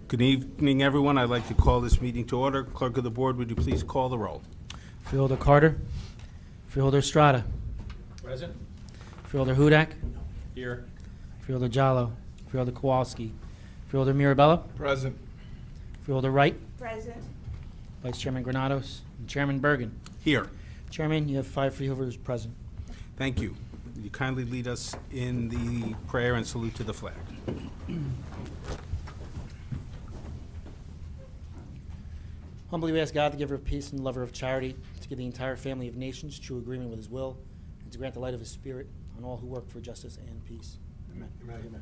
Good evening, everyone. I'd like to call this meeting to order. Clerk of the board, would you please call the roll? Freeholder Carter. Freeholder Estrada. Present. Freeholder Hudak. Here. Freeholder Jallo. Freeholder Kowalski. Freeholder Mirabella. Present. Freeholder Wright. Present. Vice Chairman Granados. And Chairman Bergen. Here. Chairman, you have 5 freeholders present. Thank you. Would you kindly lead us in the prayer and salute to the flag? Humbly we ask God, the giver of peace and lover of charity, to give the entire family of nations true agreement with his will, and to grant the light of his spirit on all who work for justice and peace. Amen. Amen.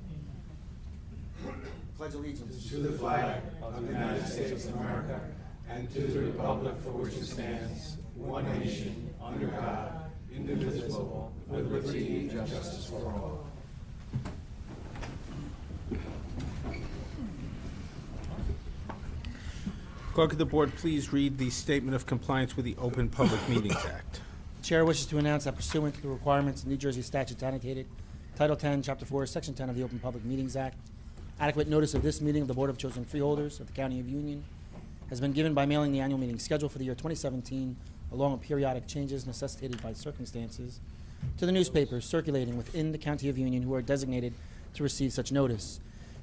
Pledge allegiance to the flag of the United States of America and to the republic for which it stands, one nation, under God, indivisible, with liberty and justice for all. Clerk of the board, please read the statement of compliance with the Open Public Meetings Act. The chair wishes to announce that pursuant to the requirements of New Jersey statutes annotated, Title 10, Chapter 4, Section 10 of the Open Public Meetings Act, adequate notice of this meeting of the Board of Chosen Freeholders of the County of Union has been given by mailing the annual meeting schedule for the year 2017, along with periodic changes necessitated by circumstances, to the newspapers circulating within the County of Union who are designated to receive such notice,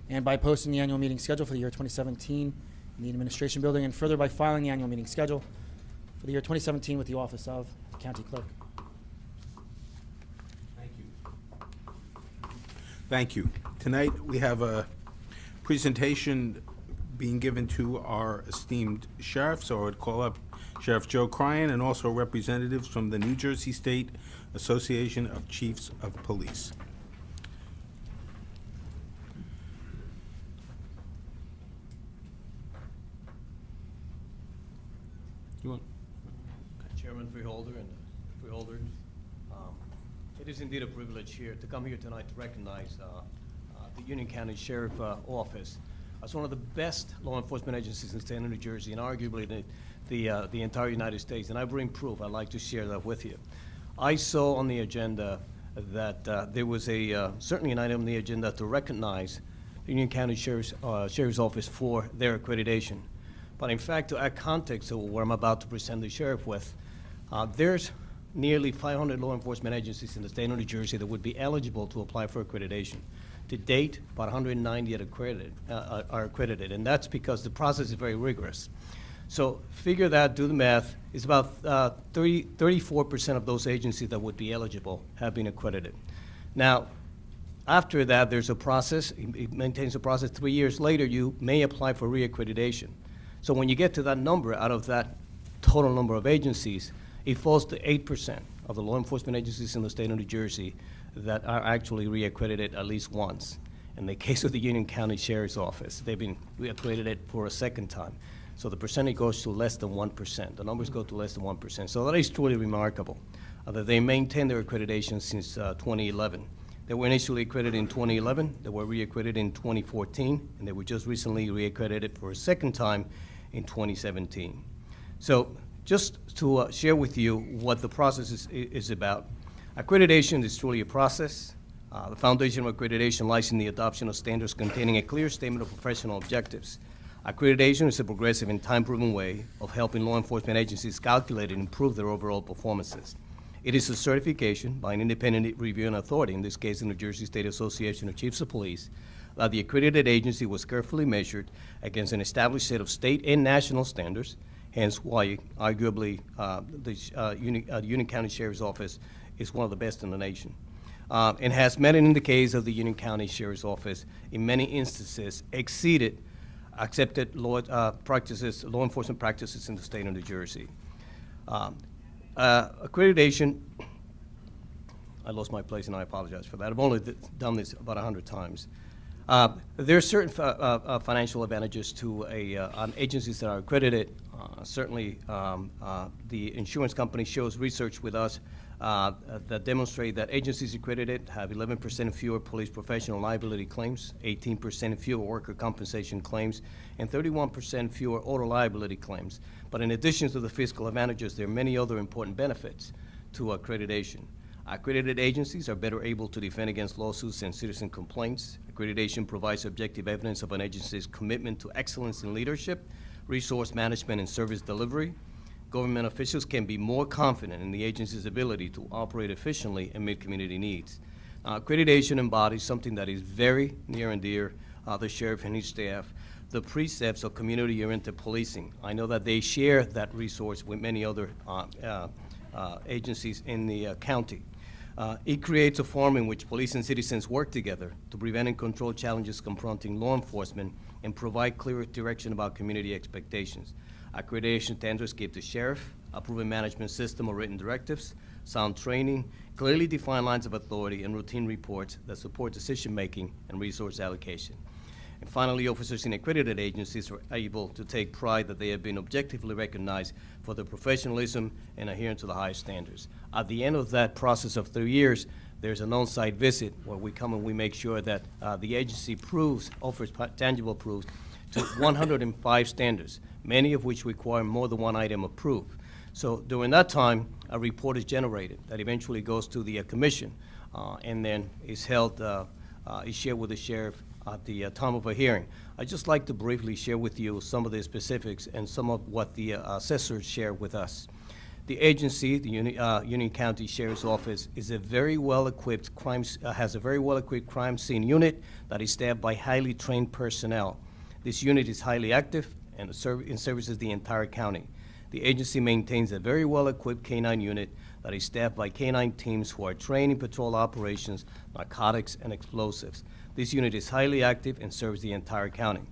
and by posting the annual meeting schedule for the year 2017 in the Administration Building, and further by filing the annual meeting schedule for the year 2017 with the Office of the County Clerk. Thank you. Thank you. Tonight we have a presentation being given to our esteemed sheriff, so I would call up Sheriff Joe Cryan and also representatives from the New Jersey State Association of Chiefs of Police. You want? Chairman Freeholder and Freeholders, it is indeed a privilege here to come here tonight to recognize the Union County Sheriff Office as one of the best law enforcement agencies in the state of New Jersey and arguably the entire United States. And I bring proof. I'd like to share that with you. I saw on the agenda that there was certainly an item on the agenda to recognize the Union County Sheriff's Office for their accreditation. But in fact, to add context to what I'm about to present the sheriff with, there's nearly 500 law enforcement agencies in the state of New Jersey that would be eligible to apply for accreditation. To date, about 190 are accredited, and that's because the process is very rigorous. So figure that, do the math, it's about 34% of those agencies that would be eligible have been accredited. Now, after that, there's a process, it maintains a process. 3 years later, you may apply for reaccreditation. So when you get to that number, out of that total number of agencies, it falls to 8% of the law enforcement agencies in the state of New Jersey that are actually reaccredited at least once. In the case of the Union County Sheriff's Office, they've been reaccredited for a second time. So the percentage goes to less than 1%. The numbers go to less than 1%. So that is truly remarkable that they maintain their accreditation since 2011. They were initially accredited in 2011, they were reaccredited in 2014, and they were just recently reaccredited for a second time in 2017. So just to share with you what the process is about. Accreditation is truly a process. The foundation of accreditation lies in the adoption of standards containing a clear statement of professional objectives. Accreditation is a progressive and time-proven way of helping law enforcement agencies calculate and improve their overall performances. It is a certification by an independent reviewing authority, in this case the New Jersey State Association of Chiefs of Police, that the accredited agency was carefully measured against an established set of state and national standards, hence why arguably the Union County Sheriff's Office is one of the best in the nation. And has met, in the case of the Union County Sheriff's Office, in many instances exceeded accepted law enforcement practices in the state of New Jersey. Accreditation, I lost my place and I apologize for that. I've only done this about 100 times. There are certain financial advantages to agencies that are accredited. Certainly, the insurance company shows research with us that demonstrate that agencies accredited have 11% fewer police professional liability claims, 18% fewer worker compensation claims, and 31% fewer auto liability claims. But in addition to the fiscal advantages, there are many other important benefits to accreditation. Accredited agencies are better able to defend against lawsuits and citizen complaints. Accreditation provides objective evidence of an agency's commitment to excellence in leadership, resource management, and service delivery. Government officials can be more confident in the agency's ability to operate efficiently and meet community needs. Accreditation embodies something that is very near and dear the sheriff and his staff, the precepts of community-oriented policing. I know that they share that resource with many other agencies in the county. It creates a forum in which police and citizens work together to prevent and control challenges confronting law enforcement and provide clear direction about community expectations. Accreditation tenders give the sheriff a proven management system of written directives, sound training, clearly defined lines of authority, and routine reports that support decision-making and resource allocation. And finally, officers in accredited agencies are able to take pride that they have been objectively recognized for their professionalism and adherence to the highest standards. At the end of that process of 3 years, there's an on-site visit where we come and we make sure that the agency offers tangible proofs to 105 standards, many of which require more than one item of proof. So during that time, a report is generated that eventually goes to the commission and then is held, is shared with the sheriff at the time of a hearing. I'd just like to briefly share with you some of the specifics and some of what the assessors share with us. The agency, the Union County Sheriff's Office, is a very well-equipped has a very well-equipped crime scene unit that is staffed by highly trained personnel. This unit is highly active and services the entire county. The agency maintains a very well-equipped K-9 unit that is staffed by K-9 teams who are trained in patrol operations, narcotics, and explosives. This unit is highly active and serves the entire county.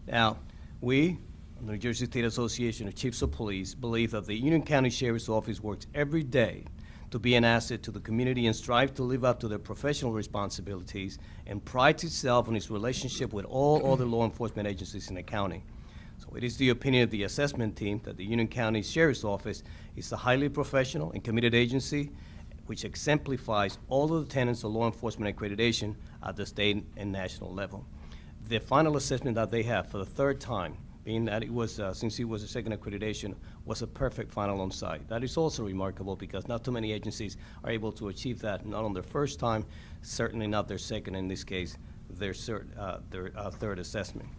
Now, we, the New Jersey State Association of Chiefs of Police, believe that the Union County Sheriff's Office works every day to be an asset to the community and strive to live up to their professional responsibilities and prides itself on its relationship with all other law enforcement agencies in the county. So it is the opinion of the assessment team that the Union County Sheriff's Office is a highly professional and committed agency which exemplifies all of the tenets of law enforcement accreditation at the state and national level. The final assessment that they have for the third time, being that it was, since it was a second accreditation, was a perfect final on site. That is also remarkable because not too many agencies are able to achieve that, not on their first time, certainly not their second, in this case, their third assessment.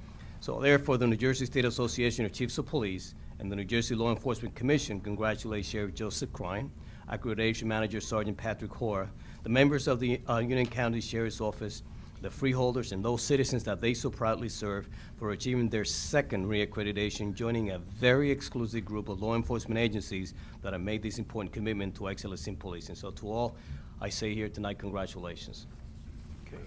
So therefore, the New Jersey State Association of Chiefs of Police and the New Jersey Law Enforcement Commission congratulate Sheriff Joseph Crine, Accreditation Manager Sergeant Patrick Hora, the members of the Union County Sheriff's Office, the freeholders, and those citizens that they so proudly serve for achieving their second reaccreditation, joining a very exclusive group of law enforcement agencies that have made this important commitment to excellence in policing. So to all, I say here tonight, congratulations. Okay.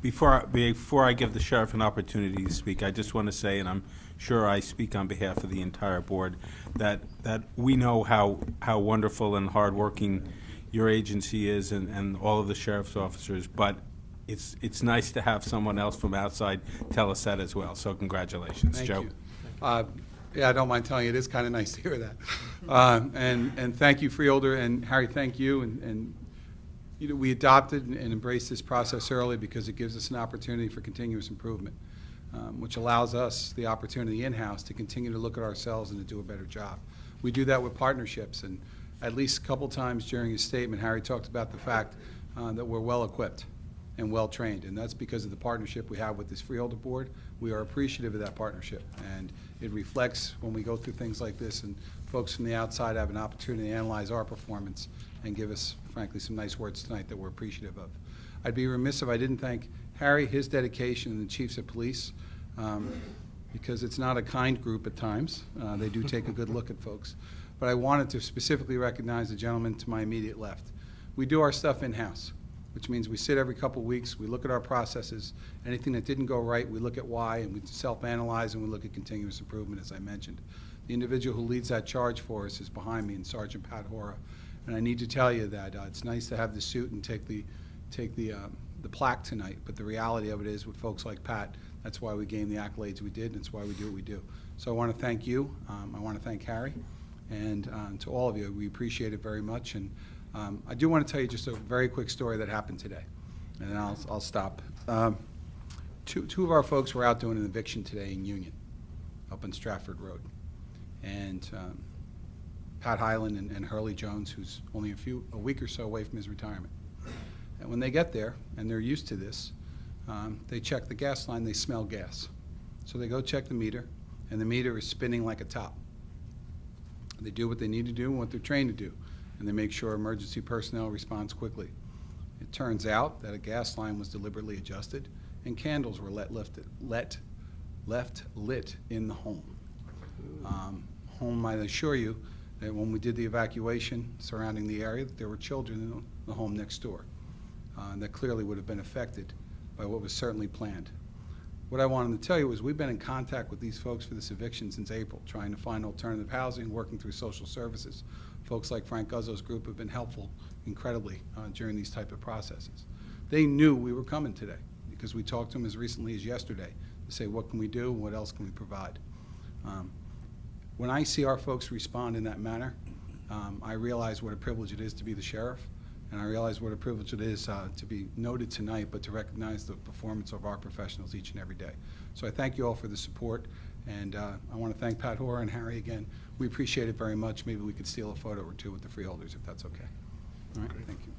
Before I give the sheriff an opportunity to speak, I just want to say, and I'm sure I speak on behalf of the entire board, that we know how wonderful and hardworking your agency is and all of the sheriff's officers, but it's nice to have someone else from outside tell us that as well. So congratulations. Thank Joe. You. Yeah, I don't mind telling you, it is kind of nice to hear that. And thank you, Freeholder, and Harry, thank you. And you know, we adopted and embraced this process early because it gives us an opportunity for continuous improvement, which allows us the opportunity in-house to continue to look at ourselves and to do a better job. We do that with partnerships, and at least a couple times during his statement, Harry talked about the fact that we're well-equipped and well-trained, and that's because of the partnership we have with this Freeholder Board. We are appreciative of that partnership, and it reflects when we go through things like this, and folks from the outside have an opportunity to analyze our performance and give us, frankly, some nice words tonight that we're appreciative of. I'd be remiss if I didn't thank Harry, his dedication, and the chiefs of police, because it's not a kind group at times. They do take a good look at folks. But I wanted to specifically recognize the gentleman to my immediate left. We do our stuff in-house, which means we sit every couple weeks, we look at our processes, anything that didn't go right, we look at why, and we self-analyze, and we look at continuous improvement, as I mentioned. The individual who leads that charge for us is behind me, and Sergeant Pat Hora. And I need to tell you that it's nice to have the suit and take the plaque tonight, but the reality of it is with folks like Pat, that's why we gained the accolades we did, and that's why we do what we do. So I want to thank you, I want to thank Harry, and to all of you, we appreciate it very much. And I do want to tell you just a very quick story that happened today, and then I'll stop. Two of our folks were out doing an eviction today in Union. up on Stratford Road. And Pat Highland and Hurley Jones, who's only a week or so away from his retirement. And when they get there, and they're used to this, they check the gas line, they smell gas. So they go check the meter, and the meter is spinning like a top. They do what they need to do and what they're trained to do, and they make sure emergency personnel responds quickly. It turns out that a gas line was deliberately adjusted, and candles were left lit in the home. Home, I assure you, that when we did the evacuation surrounding the area, there were children in the home next door that clearly would have been affected by what was certainly planned. What I wanted to tell you is we've been in contact with these folks for this eviction since April, trying to find alternative housing, working through social services. Folks like Frank Guzzo's group have been helpful incredibly during these type of processes. They knew we were coming today because we talked to them as recently as yesterday to say, what can we do and what else can we provide? When I see our folks respond in that manner, I realize what a privilege it is to be the sheriff, and I realize what a privilege it is to be noted tonight, but to recognize the performance of our professionals each and every day. So I thank you all for the support, and I want to thank Pat Hoare and Harry again. We appreciate it very much. Maybe we could steal a photo or two with the freeholders, if that's okay. All right, thank you.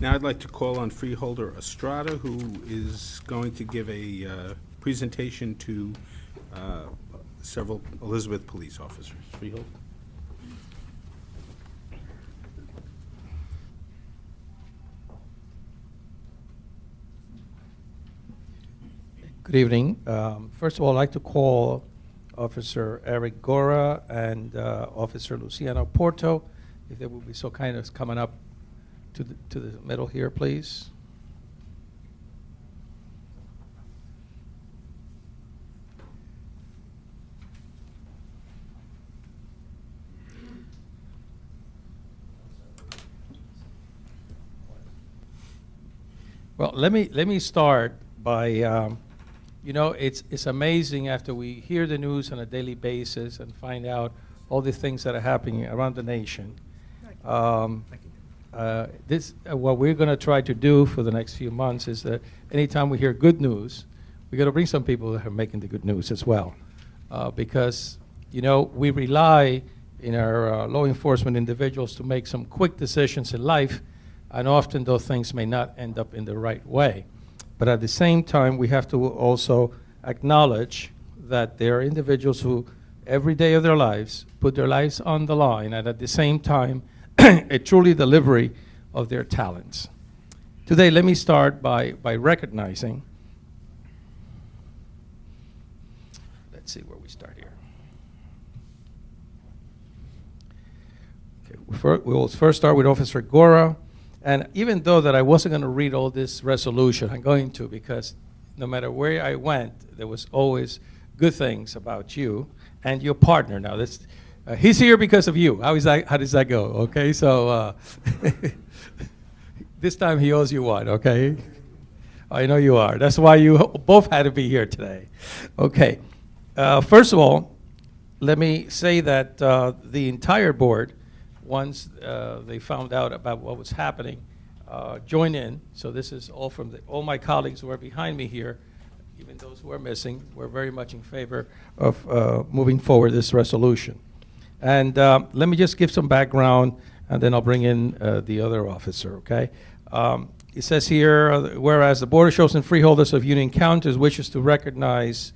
Now I'd like to call on Freeholder Estrada, who is going to give a presentation to several Elizabeth police officers. Freeholder. Good evening. First of all, I'd like to call Officer Eric Gora and Officer Luciano Porto, if they would be so kind as coming up to the middle here, please. Well, let me start by, you know, it's amazing after we hear the news on a daily basis and find out all the things that are happening around the nation. What we're going to try to do for the next few months is that anytime we hear good news, we're going to bring some people that are making the good news as well. Because, you know, we rely in our law enforcement individuals to make some quick decisions in life, and often those things may not end up in the right way. But at the same time, we have to also acknowledge that there are individuals who every day of their lives put their lives on the line, and at the same time, a truly delivery of their talents. Today, let me start by recognizing, let's see where we start here. Okay, we'll first start with Officer Gora, and even though that I wasn't going to read all this resolution, I'm going to, because no matter where I went, there was always good things about you and your partner. Now, this. He's here because of you. How does that go? Okay, so this time he owes you one, okay? I know you are. That's why you both had to be here today. Okay. First of all, let me say that the entire board, once they found out about what was happening, joined in. So this is all from all my colleagues who are behind me here, even those who are missing. We're very much in favor of moving forward this resolution. And let me just give some background, and then I'll bring in the other officer, okay? It says here, whereas the Board of Chosen Freeholders of Union County wishes to recognize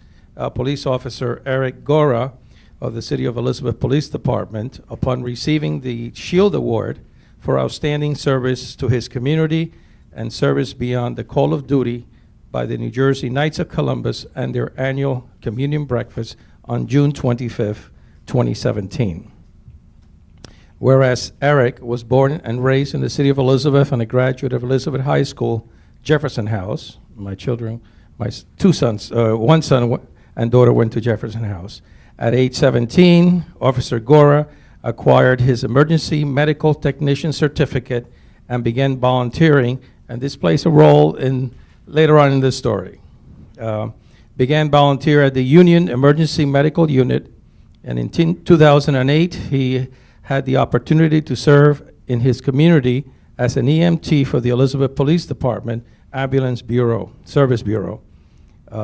Police Officer Eric Gora of the City of Elizabeth Police Department upon receiving the Shield Award for outstanding service to his community and service beyond the call of duty by the New Jersey Knights of Columbus and their annual communion breakfast on June 25th, 2017. Whereas Eric was born and raised in the city of Elizabeth and a graduate of Elizabeth High School, Jefferson House. My children, my two sons, one son and daughter went to Jefferson House. At age 17, Officer Gora acquired his emergency medical technician certificate and began volunteering, and this plays a role in later on in the story. Began volunteer at the Union Emergency Medical Unit, and in 2008, he had the opportunity to serve in his community as an EMT for the Elizabeth Police Department Ambulance Bureau, Service Bureau.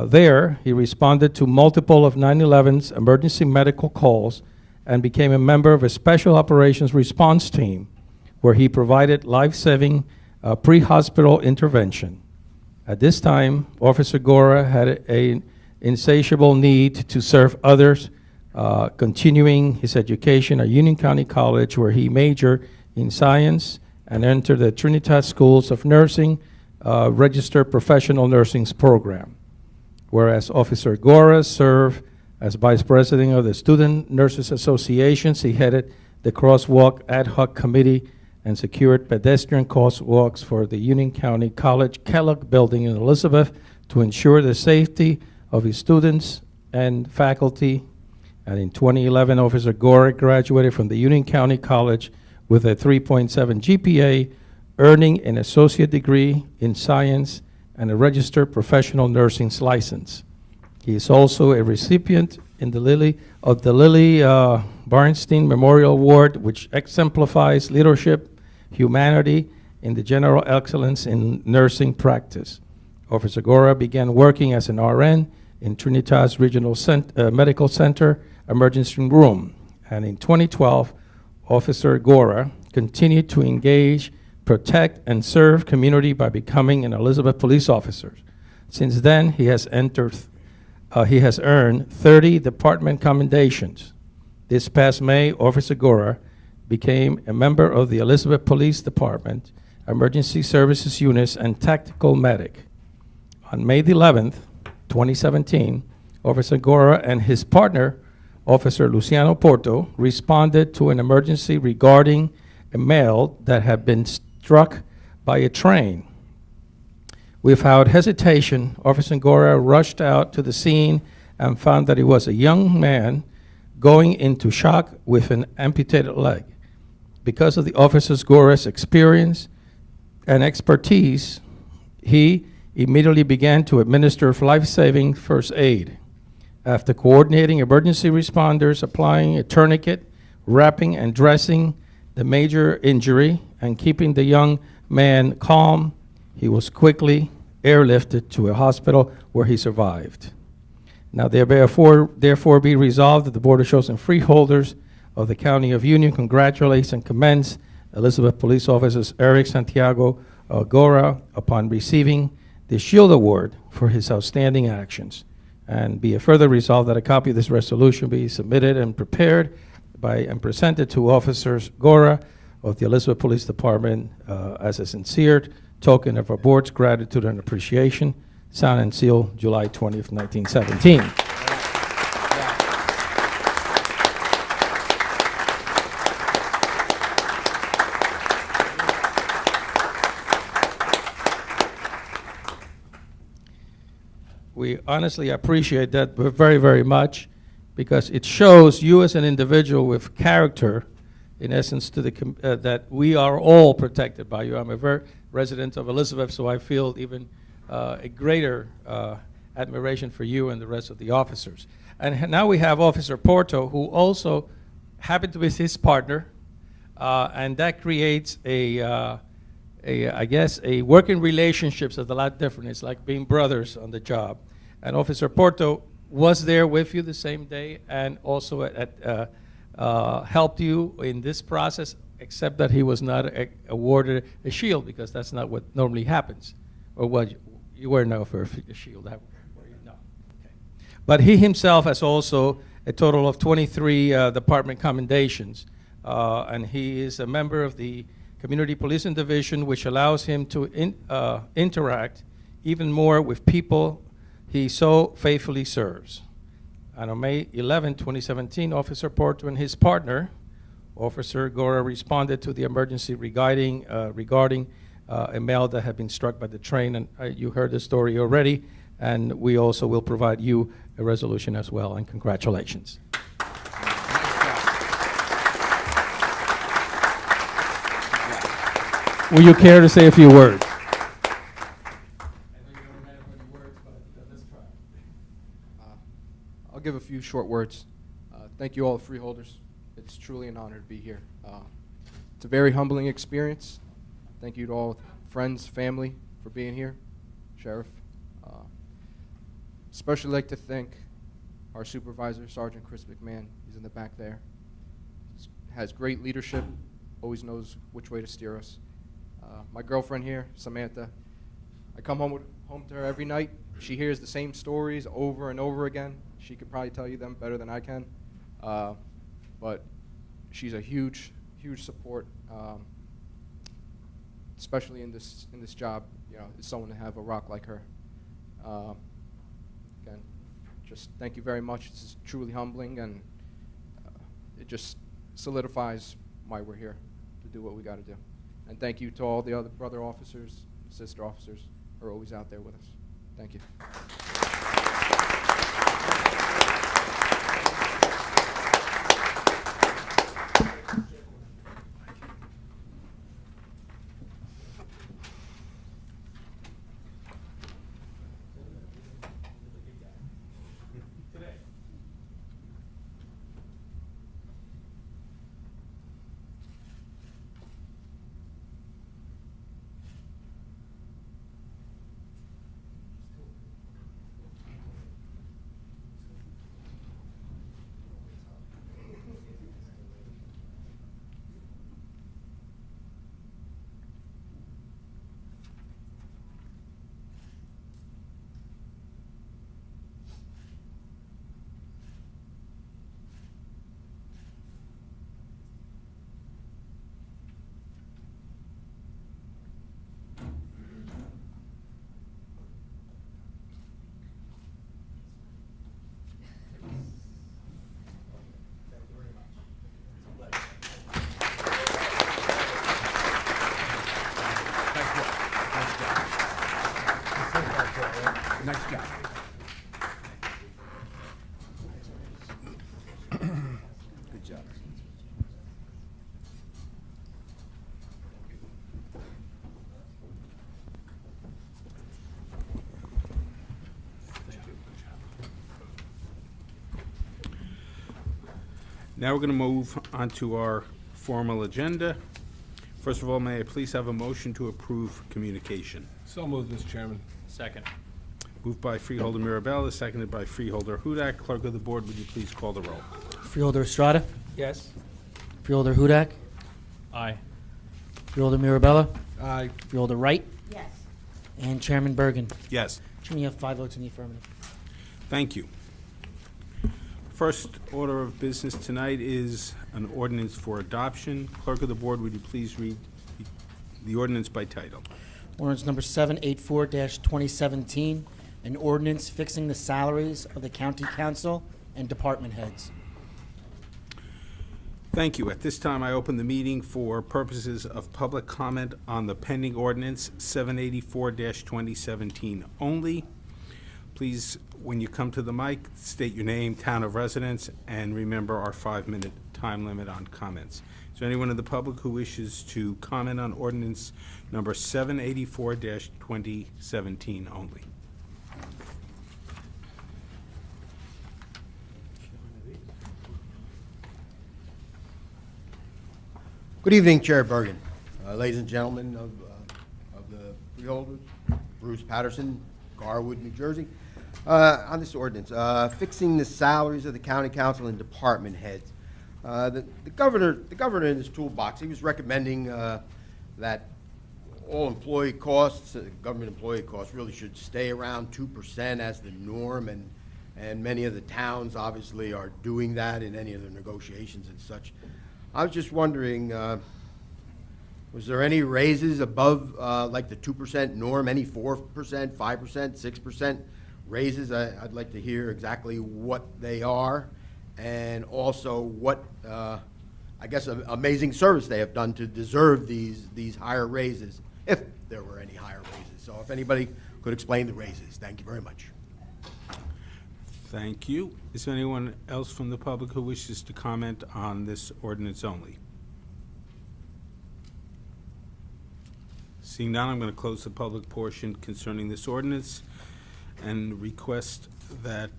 There, he responded to multiple of 9/11's emergency medical calls and became a member of a Special Operations Response Team, where he provided life-saving pre-hospital intervention. At this time, Officer Gora had an insatiable need to serve others, continuing his education at Union County College, where he majored in science and entered the Trinitas Schools of Nursing Registered Professional Nursing Program. Whereas Officer Gora served as Vice President of the Student Nurses Associations, he headed the Crosswalk Ad Hoc Committee and secured pedestrian crosswalks for the Union County College Kellogg Building in Elizabeth to ensure the safety of his students and faculty. And in 2011, Officer Gora graduated from the Union County College with a 3.7 GPA, earning an associate degree in science and a registered professional nursing license. He is also a recipient in the Lily Barnstein Memorial Award, which exemplifies leadership, humanity, in the general excellence in nursing practice. Officer Gora began working as an RN in Trinitas Regional Medical Center emergency room. And in 2012, Officer Gora continued to engage, protect, and serve community by becoming an Elizabeth police officer. Since then, he has earned 30 department commendations. This past May, Officer Gora became a member of the Elizabeth Police Department, Emergency Services Units, and Tactical Medic. On May the 11th, 2017, Officer Gora and his partner, Officer Luciano Porto, responded to an emergency regarding a male that had been struck by a train. Without hesitation, Officer Gora rushed out to the scene and found that he was a young man going into shock with an amputated leg. Because of the Officer Gora's experience and expertise, he immediately began to administer life-saving first aid. After coordinating emergency responders, applying a tourniquet, wrapping and dressing the major injury, and keeping the young man calm, he was quickly airlifted to a hospital where he survived. Now therefore be resolved that the Board of Chosen Freeholders of the County of Union congratulates and commends Elizabeth Police Officers Eric Santiago Gora upon receiving the Shield Award for his outstanding actions. And be it further resolved that a copy of this resolution be submitted and prepared by and presented to Officers Gora of the Elizabeth Police Department as a sincere token of our board's gratitude and appreciation. Signed and sealed July 20th, 1917. We honestly appreciate that very, very much, because it shows you as an individual with character, in essence, to the that we are all protected by you. I'm a resident of Elizabeth, so I feel even a greater admiration for you and the rest of the officers. And now we have Officer Porto, who also happened to be his partner, and that creates I guess, a working relationships is a lot different. It's like being brothers on the job. And Officer Porto was there with you the same day and also helped you in this process, except that he was not awarded a shield because that's not what normally happens. Or what, you were now for a shield? No. Okay. But he himself has also a total of 23 department commendations, and he is a member of the Community Policing Division, which allows him to interact even more with people he so faithfully serves. And on May 11, 2017, Officer Porto and his partner, Officer Gora, responded to the emergency regarding a male that had been struck by the train, and you heard the story already, and we also will provide you a resolution as well, and congratulations. Will you care to say a few words? I'll give a few short words. Thank you all freeholders. It's truly an honor to be here. It's a very humbling experience. Thank you to all friends, family for being here. Sheriff. Especially like to thank our supervisor, Sergeant Chris McMahon. He's in the back there. Has great leadership, always knows which way to steer us. My girlfriend here, Samantha, I come home to her every night. She hears the same stories over and over again. She could probably tell you them better than I can. But she's a huge, huge support, especially in this job. You know, it's someone to have a rock like her. Again, just thank you very much. This is truly humbling, and it just solidifies why we're here to do what we got to do. And thank you to all the other brother officers, sister officers who are always out there with us. Thank you. Nice job. Good job. Now we're going to move on to our formal agenda. First of all, may I please have a motion to approve communication? So moved, Mr. Chairman. Second. Moved by Freeholder Mirabella, seconded by Freeholder Hudak. Clerk of the Board, would you please call the roll? Freeholder Estrada, Yes? Freeholder Hudak, Aye. Freeholder Mirabella, Aye. Freeholder Wright, Yes. and Chairman Bergen. Yes. Chairman, you have 5 votes in the affirmative. Thank you. First order of business tonight is an ordinance for adoption. Clerk of the Board, would you please read the ordinance by title? Ordinance number 784-2017, an ordinance fixing the salaries of the county council and department heads. Thank you. At this time, I open the meeting for purposes of public comment on the pending ordinance 784-2017 only. Please, when you come to the mic, state your name, town of residence, and remember our 5-minute time limit on comments. Is there anyone in the public who wishes to comment on ordinance number 784-2017 only? Good evening, Chair Bergen. Ladies and gentlemen of the freeholders, Bruce Patterson, Garwood, New Jersey. On this ordinance, fixing the salaries of the county council and department heads. The governor in his toolbox, he was recommending that all employee costs, government employee costs, really should stay around 2% as the norm, and many of the towns obviously are doing that in any of their negotiations and such. I was just wondering, was there any raises above like the 2% norm, any 4%, 5%, 6% raises? I'd like to hear exactly what they are, and also what, I guess, amazing service they have done to deserve these higher raises, if there were any higher raises. So if anybody could explain the raises, thank you very much. Thank you. Is there anyone else from the public who wishes to comment on this ordinance only? Seeing none, I'm going to close the public portion concerning this ordinance and request that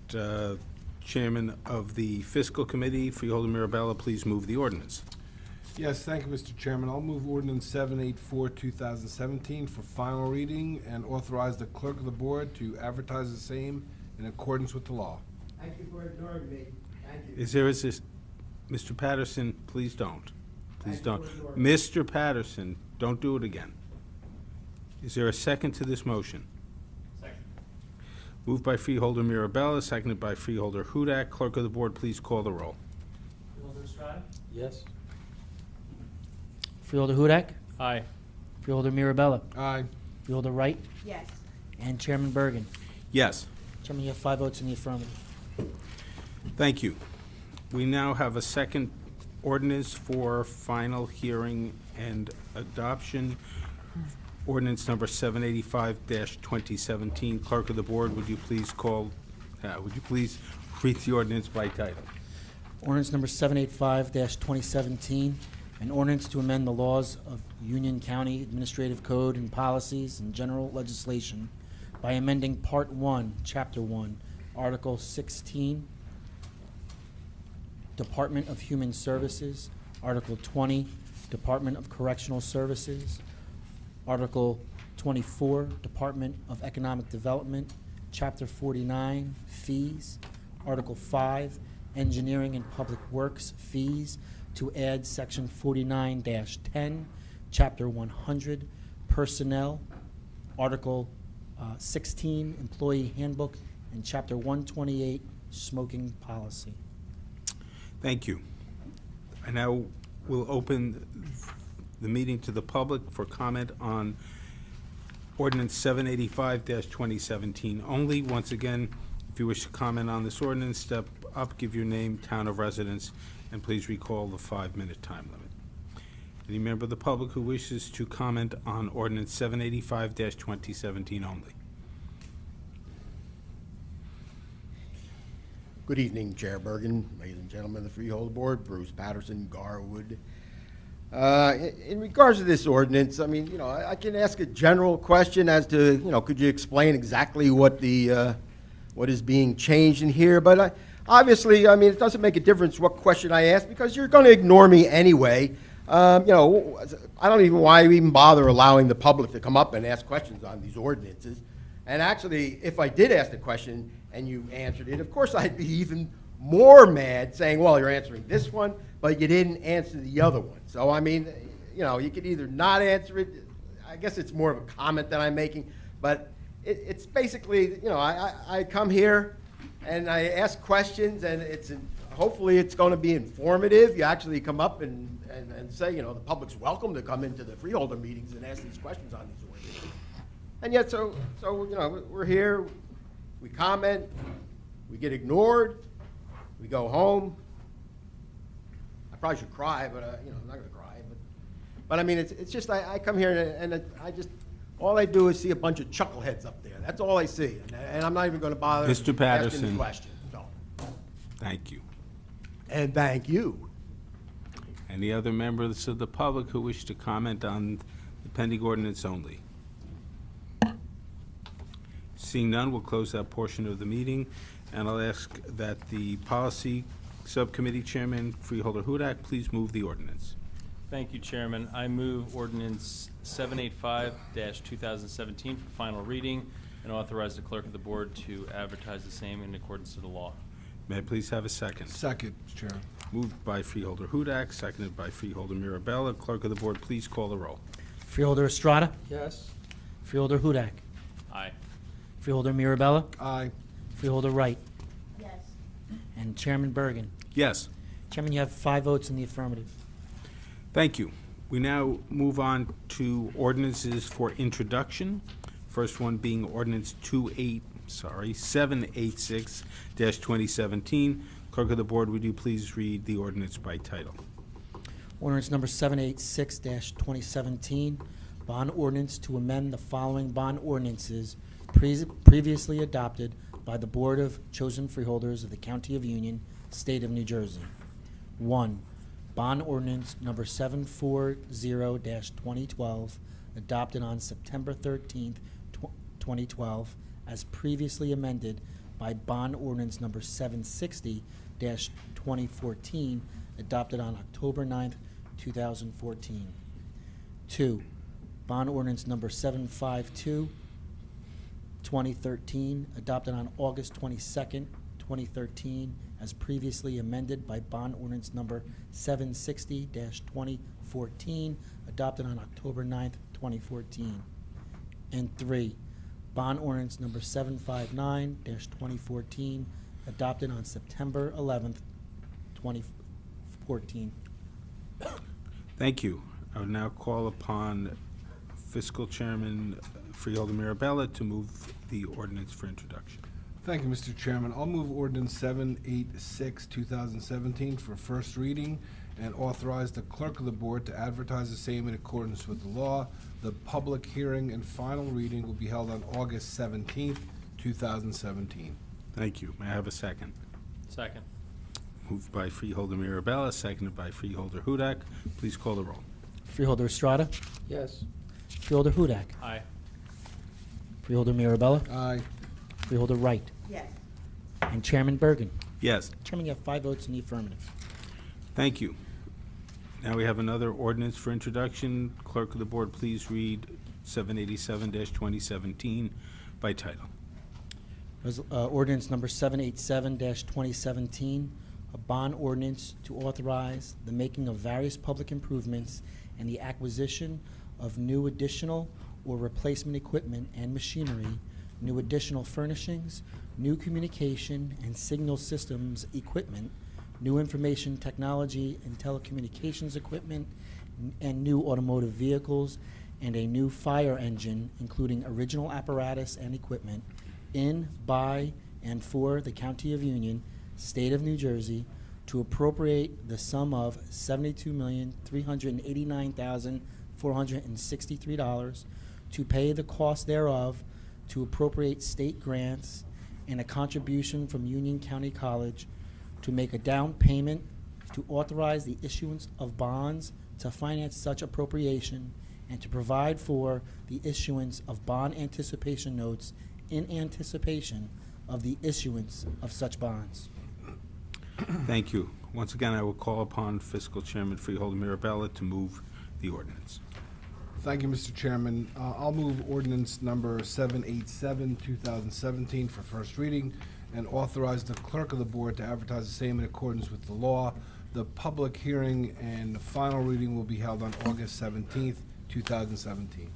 Chairman of the Fiscal Committee, Freeholder Mirabella, please move the ordinance. Yes, thank you, Mr. Chairman. I'll move ordinance 784-2017 for final reading and authorize the clerk of the board to advertise the same in accordance with the law. Thank you for ignoring me. Thank you. Is this, Mr. Patterson, please don't. Please Thank you don't. for ignoring me. Mr. Patterson, don't do it again. Is there a second to this motion? Second. Moved by Freeholder Mirabella, seconded by Freeholder Hudak. Clerk of the board, please call the roll. Freeholder Estrada? Yes. Freeholder Hudak? Aye. Freeholder Mirabella? Aye. Freeholder Wright? yes, And Chairman Bergen. Yes. Chairman, you have 5 votes in the affirmative. Thank you. We now have a second ordinance for final hearing and adoption. Ordinance number 785-2017. Clerk of the board, would you please read the ordinance by title? Ordinance number 785-2017, an ordinance to amend the laws of Union County Administrative Code and policies and general legislation by amending Part 1, Chapter 1, Article 16, Department of Human Services, Article 20, Department of Correctional Services, Article 24, Department of Economic Development, Chapter 49, Fees, Article 5, Engineering and Public Works Fees, to add Section 49-10, Chapter 100, Personnel, Article 16, Employee Handbook, and Chapter 128, Smoking Policy. Thank you. I now will open the meeting to the public for comment on ordinance 785-2017 only. Once again, if you wish to comment on this ordinance, step up, give your name, town of residence, and please recall the 5-minute time limit. Any member of the public who wishes to comment on ordinance 785-2017 only? Good evening, Chair Bergen, ladies and gentlemen of the Freeholder Board, Bruce Patterson, Garwood. In regards to this ordinance, I mean, I can ask a general question as to, could you explain exactly what what is being changed in here? But obviously, I mean, it doesn't make a difference what question I ask because you're going to ignore me anyway. I don't even why even bother allowing the public to come up and ask questions on these ordinances. And actually, if I did ask the question and you answered it, of course I'd be even more mad saying, well, you're answering this one, but you didn't answer the other one. So, I mean, you could either not answer it. I guess it's more of a comment that I'm making, but it's basically, I come here and I ask questions, and hopefully it's going to be informative. You actually come up and say, the public's welcome to come into the freeholder meetings and ask these questions on these ordinances. And yet, so we're here, we comment, we get ignored, we go home. I probably should cry, but I'm not going to cry. But I mean, it's just I come here and I just all I do is see a bunch of chuckleheads up there. That's all I see, and I'm not even going to bother Mr. Patterson. asking the question. So. Thank you. And thank you. Any other members of the public who wish to comment on the pending ordinance only? Seeing none, we'll close that portion of the meeting, and I'll ask that the Policy Subcommittee Chairman, Freeholder Hudak, please move the ordinance. Thank you, Chairman. I move ordinance 785-2017 for final reading and authorize the clerk of the board to advertise the same in accordance to the law. May I please have a second? Second, Mr. Chairman. Moved by Freeholder Hudak, seconded by Freeholder Mirabella. Clerk of the board, please call the roll. Freeholder Estrada? Yes. Freeholder Hudak? Aye. Freeholder Mirabella? Aye. Freeholder Wright? yes, And Chairman Bergen. Yes. Chairman, you have 5 votes in the affirmative. Thank you. We now move on to ordinances for introduction. First one being ordinance 786-2017. Clerk of the board, would you please read the ordinance by title? Ordinance number 786-2017, bond ordinance to amend the following bond ordinances previously adopted by the Board of Chosen Freeholders of the County of Union, State of New Jersey. 1, bond ordinance number 740-2012, adopted on September 13th, 2012, as previously amended by bond ordinance number 760-2014, adopted on October 9th, 2014. 2, bond ordinance number 752-2013, adopted on August 22nd, 2013, as previously amended by bond ordinance number 760-2014, adopted on October 9th, 2014. And 3, bond ordinance number 759-2014, adopted on September 11th, 2014. Thank you. I would now call upon Fiscal Chairman Freeholder Mirabella to move the ordinance for introduction. Thank you, Mr. Chairman. I'll move ordinance 786-2017 for first reading and authorize the clerk of the board to advertise the same in accordance with the law. The public hearing and final reading will be held on August 17th, 2017. Thank you. May I have a second? Second. Moved by Freeholder Mirabella, seconded by Freeholder Hudak. Please call the roll. Freeholder Estrada? Yes. Freeholder Hudak? Aye. Freeholder Mirabella? Aye. Freeholder Wright? yes, And Chairman Bergen. Yes. Chairman, you have 5 votes in the affirmative. Thank you. Now we have another ordinance for introduction. Clerk of the board, please read 787-2017 by title. Ordinance number 787-2017, a bond ordinance to authorize the making of various public improvements and the acquisition of new additional or replacement equipment and machinery, new additional furnishings, new communication and signal systems equipment, new information technology and telecommunications equipment, and new automotive vehicles, and a new fire engine, including original apparatus and equipment, in, by, and for the County of Union, State of New Jersey, to appropriate the sum of $72,389,463, to pay the cost thereof, to appropriate state grants and a contribution from Union County College, to make a down payment, to authorize the issuance of bonds to finance such appropriation, and to provide for the issuance of bond anticipation notes in anticipation of the issuance of such bonds. Thank you. Once again, I will call upon Fiscal Chairman Freeholder Mirabella to move the ordinance. Thank you, Mr. Chairman. I'll move ordinance number 787-2017 for first reading and authorize the clerk of the board to advertise the same in accordance with the law. The public hearing and the final reading will be held on August 17th, 2017.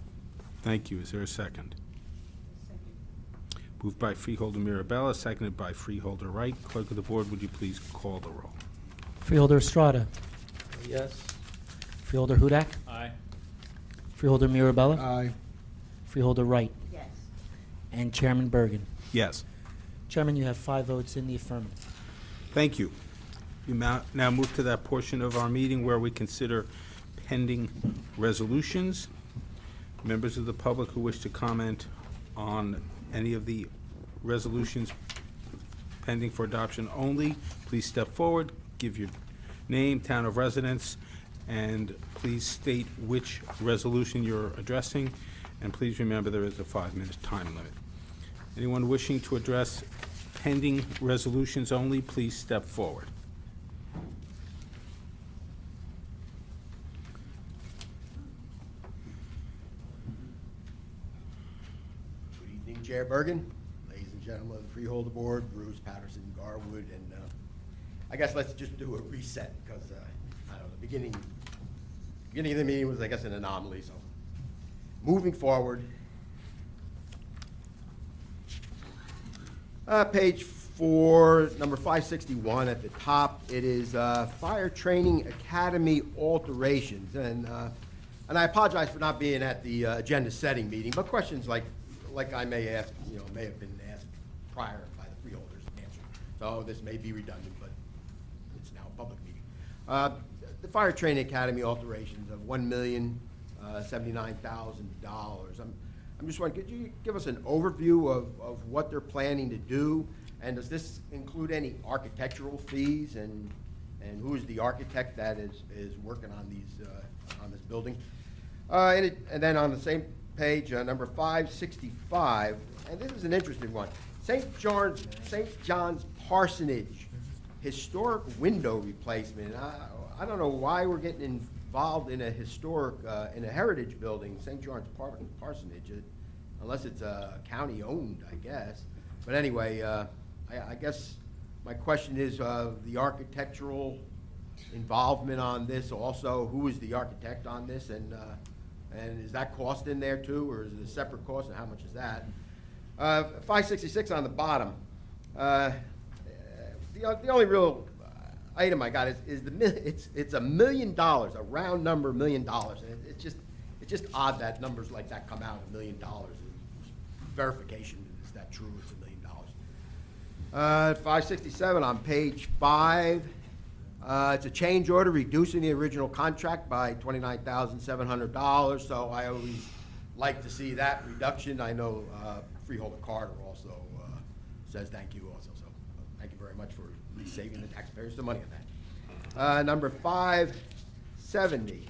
Thank you. Is there a second? second, Moved by Freeholder Mirabella, seconded by Freeholder Wright. Clerk of the board, would you please call the roll? Freeholder Estrada? Yes. Freeholder Hudak? Aye. Freeholder Mirabella? Aye. Freeholder Wright? yes, And Chairman Bergen. Yes. Chairman, you have 5 votes in the affirmative. Thank you. We now move to that portion of our meeting where we consider pending resolutions. Members of the public who wish to comment on any of the resolutions pending for adoption only, please step forward, give your name, town of residence, And please state which resolution you're addressing, and please remember there is a 5-minute time limit. Anyone wishing to address pending resolutions only, please step forward. Good evening, Chair Bergen, ladies and gentlemen of the Freeholder Board, Bruce, Patterson, Garwood, and I guess let's just do a reset because I don't know, the beginning of the meeting was, I guess, an anomaly. So moving forward, page 4, number 561 at the top. It is Fire Training Academy alterations, and I apologize for not being at the agenda setting meeting, but questions like I may ask, may have been asked prior by the freeholders answered. So this may be redundant, but it's now a public meeting. The Fire Training Academy alterations of $1,079,000. I'm just wondering, could you give us an overview of what they're planning to do? And does this include any architectural fees? And who is the architect that is working on these on this building? And then on the same page, number 565, and this is an interesting one. St. John's Parsonage historic window replacement. I don't know why we're getting involved in a historic, in a heritage building, St. John's Parsonage, unless it's county owned, I guess. But anyway, I guess my question is the architectural involvement on this also. Who is the architect on this, and is that cost in there too, or is it a separate cost, and how much is that? 566 on the bottom. The only real item I got is it's $1 million, a round number, $1 million. And it's just odd that numbers like that come out, $1 million. Verification, is that true? It's $1 million. 567 on page 5. It's a change order reducing the original contract by $29,700. So I always like to see that reduction. I know Freeholder Carter also says thank you also. So thank you very much for saving the taxpayers some money on that. Number 570.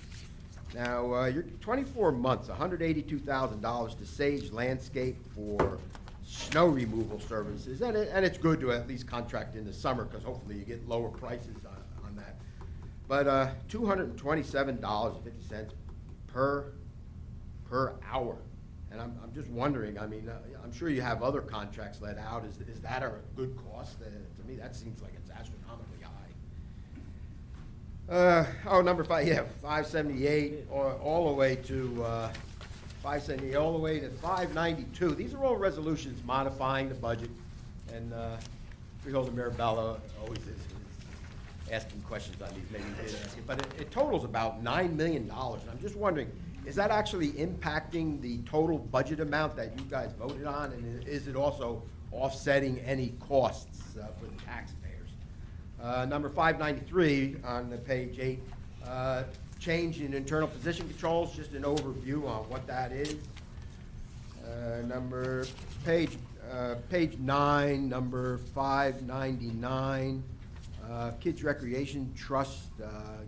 Now, you're 24 months, $182,000 to Sage Landscape for snow removal services, and it's good to at least contract in the summer because hopefully you get lower prices on that. But $227.50 per hour, and I'm just wondering. I mean, I'm sure you have other contracts let out. Is that a good cost? To me, that seems like it's astronomically high. Number 5, yeah, 578 all the way to 578 all the way to 592. These are all resolutions modifying the budget, and Freeholder Mirabella always is asking questions on these. Maybe he did ask it, but it totals about $9 million. And I'm just wondering, is that actually impacting the total budget amount that you guys voted on, and is it also offsetting any costs for the taxpayers? Number 593 on the page 8, change in internal position controls, just an overview on what that is. Page 9, number 599, Kids Recreation Trust,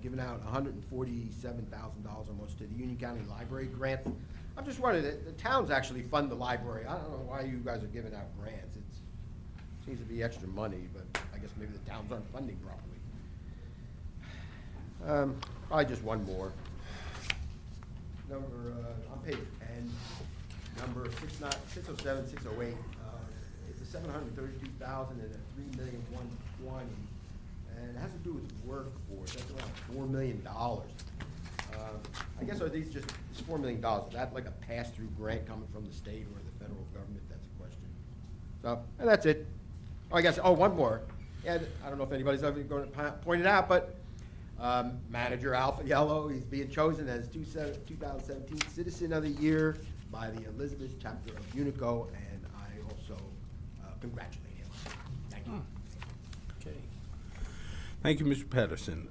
giving out $147,000 almost to the Union County Library grant. I'm just wondering, the towns actually fund the library. I don't know why you guys are giving out grants. It seems to be extra money, but I guess maybe the towns aren't funding properly. Probably just one more. Number, on page 10, number 607, 608, it's a $732,000 and a $3,120,000. And it has to do with workforce. That's around $4 million. I guess are these just, it's $4 million. Is that like a pass-through grant coming from the state or the federal government? That's a question. So, and that's it. Oh, I guess, one more. And I don't know if anybody's ever going to point it out, but Manager Alpha Yellow, he's being chosen as 2017 Citizen of the Year by the Elizabeth chapter of Unico, and I also congratulate him. Thank you. Okay. Thank you, Mr. Patterson.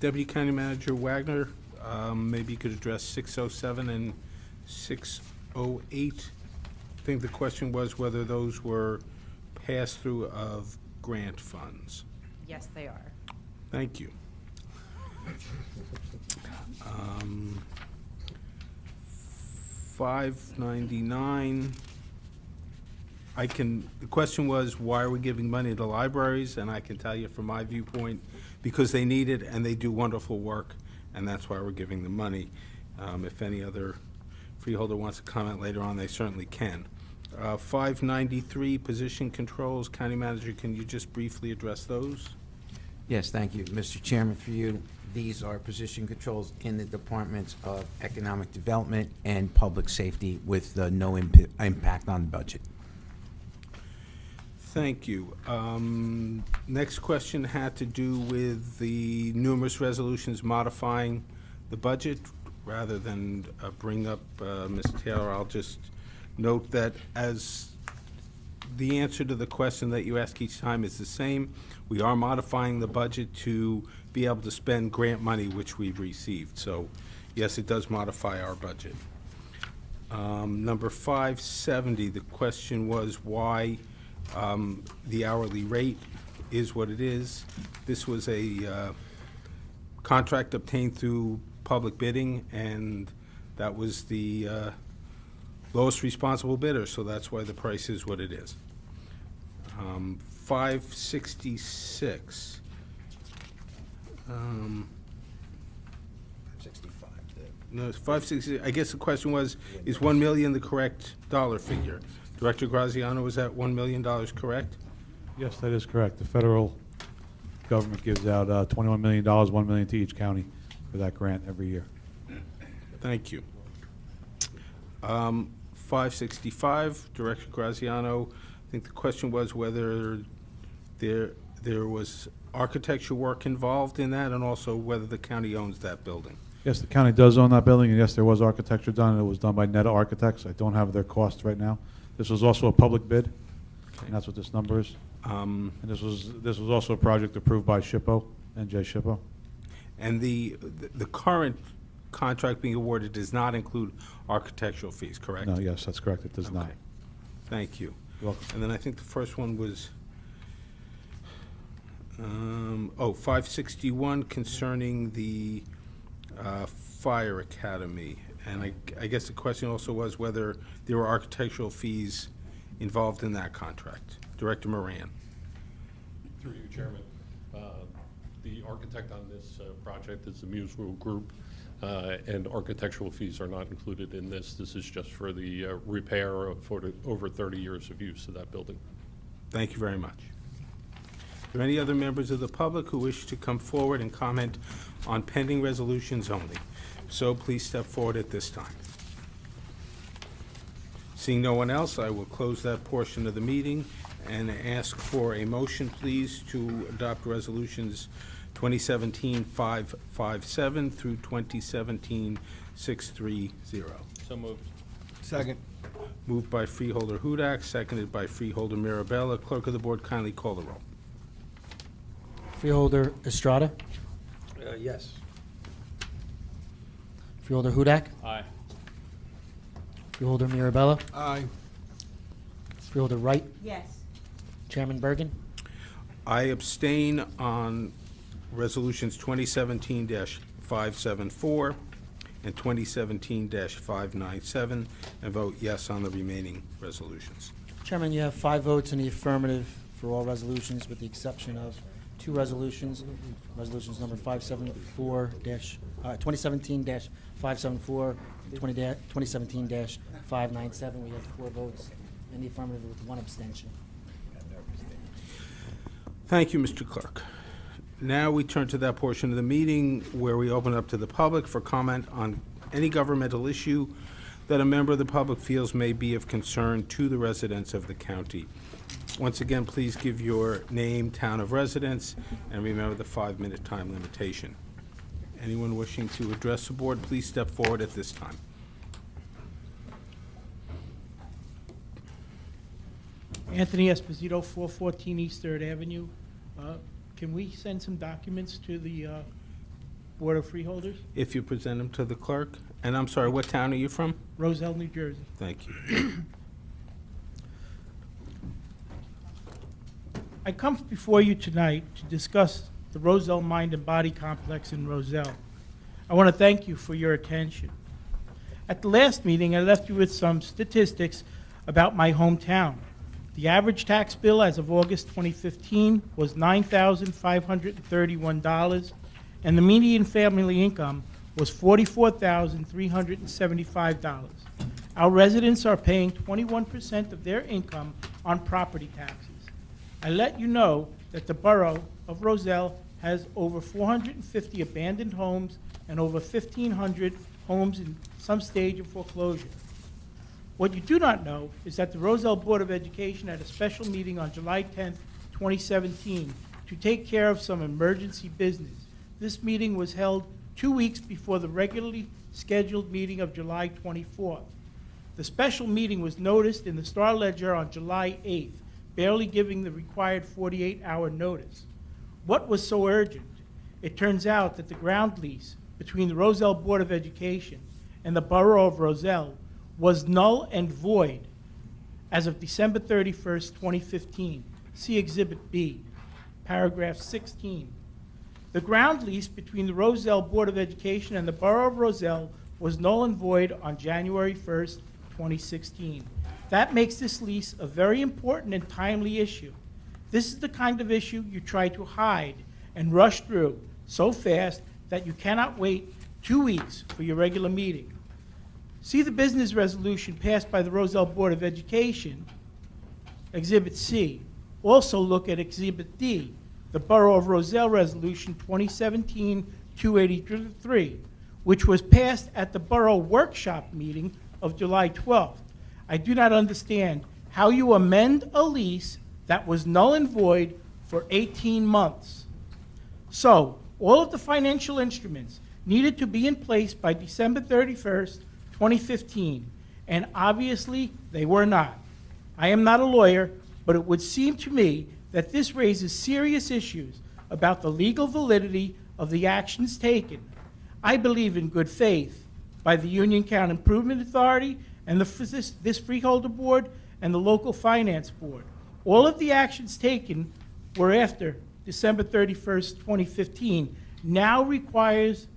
Deputy County Manager Wagner, maybe you could address 607 and 608. I think the question was whether those were pass-through of grant funds. Yes, they are. Thank you. $599. The question was, why are we giving money to libraries? And I can tell you from my viewpoint, because they need it and they do wonderful work, and that's why we're giving them money. If any other freeholder wants to comment later on, they certainly can. 593, position controls. County Manager, can you just briefly address those? Yes, thank you, Mr. Chairman. For you, these are position controls in the Departments of Economic Development and Public Safety with no impact on the budget. Thank you. Next question had to do with the numerous resolutions modifying the budget. Rather than bring up Ms. Taylor, I'll just note that as the answer to the question that you ask each time is the same, we are modifying the budget to be able to spend grant money which we've received. So, yes, it does modify our budget. Number 570, the question was why the hourly rate is what it is. This was a contract obtained through public bidding, and that was the lowest responsible bidder, so that's why the price is what it is. 566. 65. No, it's 560. I guess the question was, is 1 million the correct dollar figure? Director Graziano, was that $1 million correct? Yes, that is correct. The federal government gives out $21 million, $1 million to each county for that grant every year. Thank you. 565, Director Graziano, I think the question was whether there was architecture work involved in that, and also whether the county owns that building. Yes, the county does own that building, and yes, there was architecture done, and it was done by Netta Architects. I don't have their cost right now. This was also a public bid, and that's what this number is. And this was also a project approved by SHPO, NJ SHPO. And the current contract being awarded does not include architectural fees, correct? No, yes, that's correct. It does not. Okay. Thank you. You're welcome. And then I think the first one was, 561 concerning the fire academy. And I guess the question also was whether there were architectural fees involved in that contract. Director Moran. Through you, Chairman. The architect on this project is the Musewell Group, and architectural fees are not included in this. This is just for the repair of over 30 years of use of that building. Thank you very much. Are there any other members of the public who wish to come forward and comment on pending resolutions only? So please step forward at this time. Seeing no one else, I will close that portion of the meeting and ask for a motion, please, to adopt resolutions 2017-557 through 2017-630. So moved. Second. Moved by Freeholder Hudak, seconded by Freeholder Mirabella. Clerk of the Board, kindly call the roll. Freeholder Estrada? Yes. Freeholder Hudak? Aye. Freeholder Mirabella? Aye. Freeholder Wright? Yes. Chairman Bergen? I abstain on resolutions 2017-574 and 2017-597, and vote yes on the remaining resolutions. Chairman, you have 5 votes in the affirmative for all resolutions with the exception of 2 resolutions. Resolutions number 2017-574, 2017-597. We have 4 votes in the affirmative with 1 abstention. Thank you, Mr. Clerk. Now we turn to that portion of the meeting where we open up to the public for comment on any governmental issue that a member of the public feels may be of concern to the residents of the county. Once again, please give your name, town of residence, and remember the 5-minute time limitation. Anyone wishing to address the board, please step forward at this time. Anthony Esposito, 414 East 3rd Avenue. Can we send some documents to the Board of Freeholders? If you present them to the clerk. And I'm sorry, what town are you from? Roselle, New Jersey. Thank you. I come before you tonight to discuss the Roselle Mind and Body Complex in Roselle. I want to thank you for your attention. At the last meeting, I left you with some statistics about my hometown. The average tax bill as of August 2015 was $9,531, and the median family income was $44,375. Our residents are paying 21% of their income on property taxes. I let you know that the borough of Roselle has over 450 abandoned homes and over 1,500 homes in some stage of foreclosure. What you do not know is that the Roselle Board of Education had a special meeting on July 10th, 2017, to take care of some emergency business. This meeting was held 2 weeks before the regularly scheduled meeting of July 24th. The special meeting was noticed in the Star Ledger on July 8th, barely giving the required 48-hour notice. What was so urgent? It turns out that the ground lease between the Roselle Board of Education and the Borough of Roselle was null and void as of December 31st, 2015. See Exhibit B, paragraph 16. The ground lease between the Roselle Board of Education and the Borough of Roselle was null and void on January 1st, 2016. That makes this lease a very important and timely issue. This is the kind of issue you try to hide and rush through so fast that you cannot wait 2 weeks for your regular meeting. See the business resolution passed by the Roselle Board of Education, Exhibit C. Also look at Exhibit D, the Borough of Roselle Resolution 2017-283, which was passed at the Borough Workshop meeting of July 12th. I do not understand how you amend a lease that was null and void for 18 months. So, all of the financial instruments needed to be in place by December 31st, 2015, and obviously they were not. I am not a lawyer, but it would seem to me that this raises serious issues about the legal validity of the actions taken. I believe in good faith by the Uniontown Improvement Authority and this Freeholder Board and the local finance board. All of the actions taken were after December 31st, 2015, now requires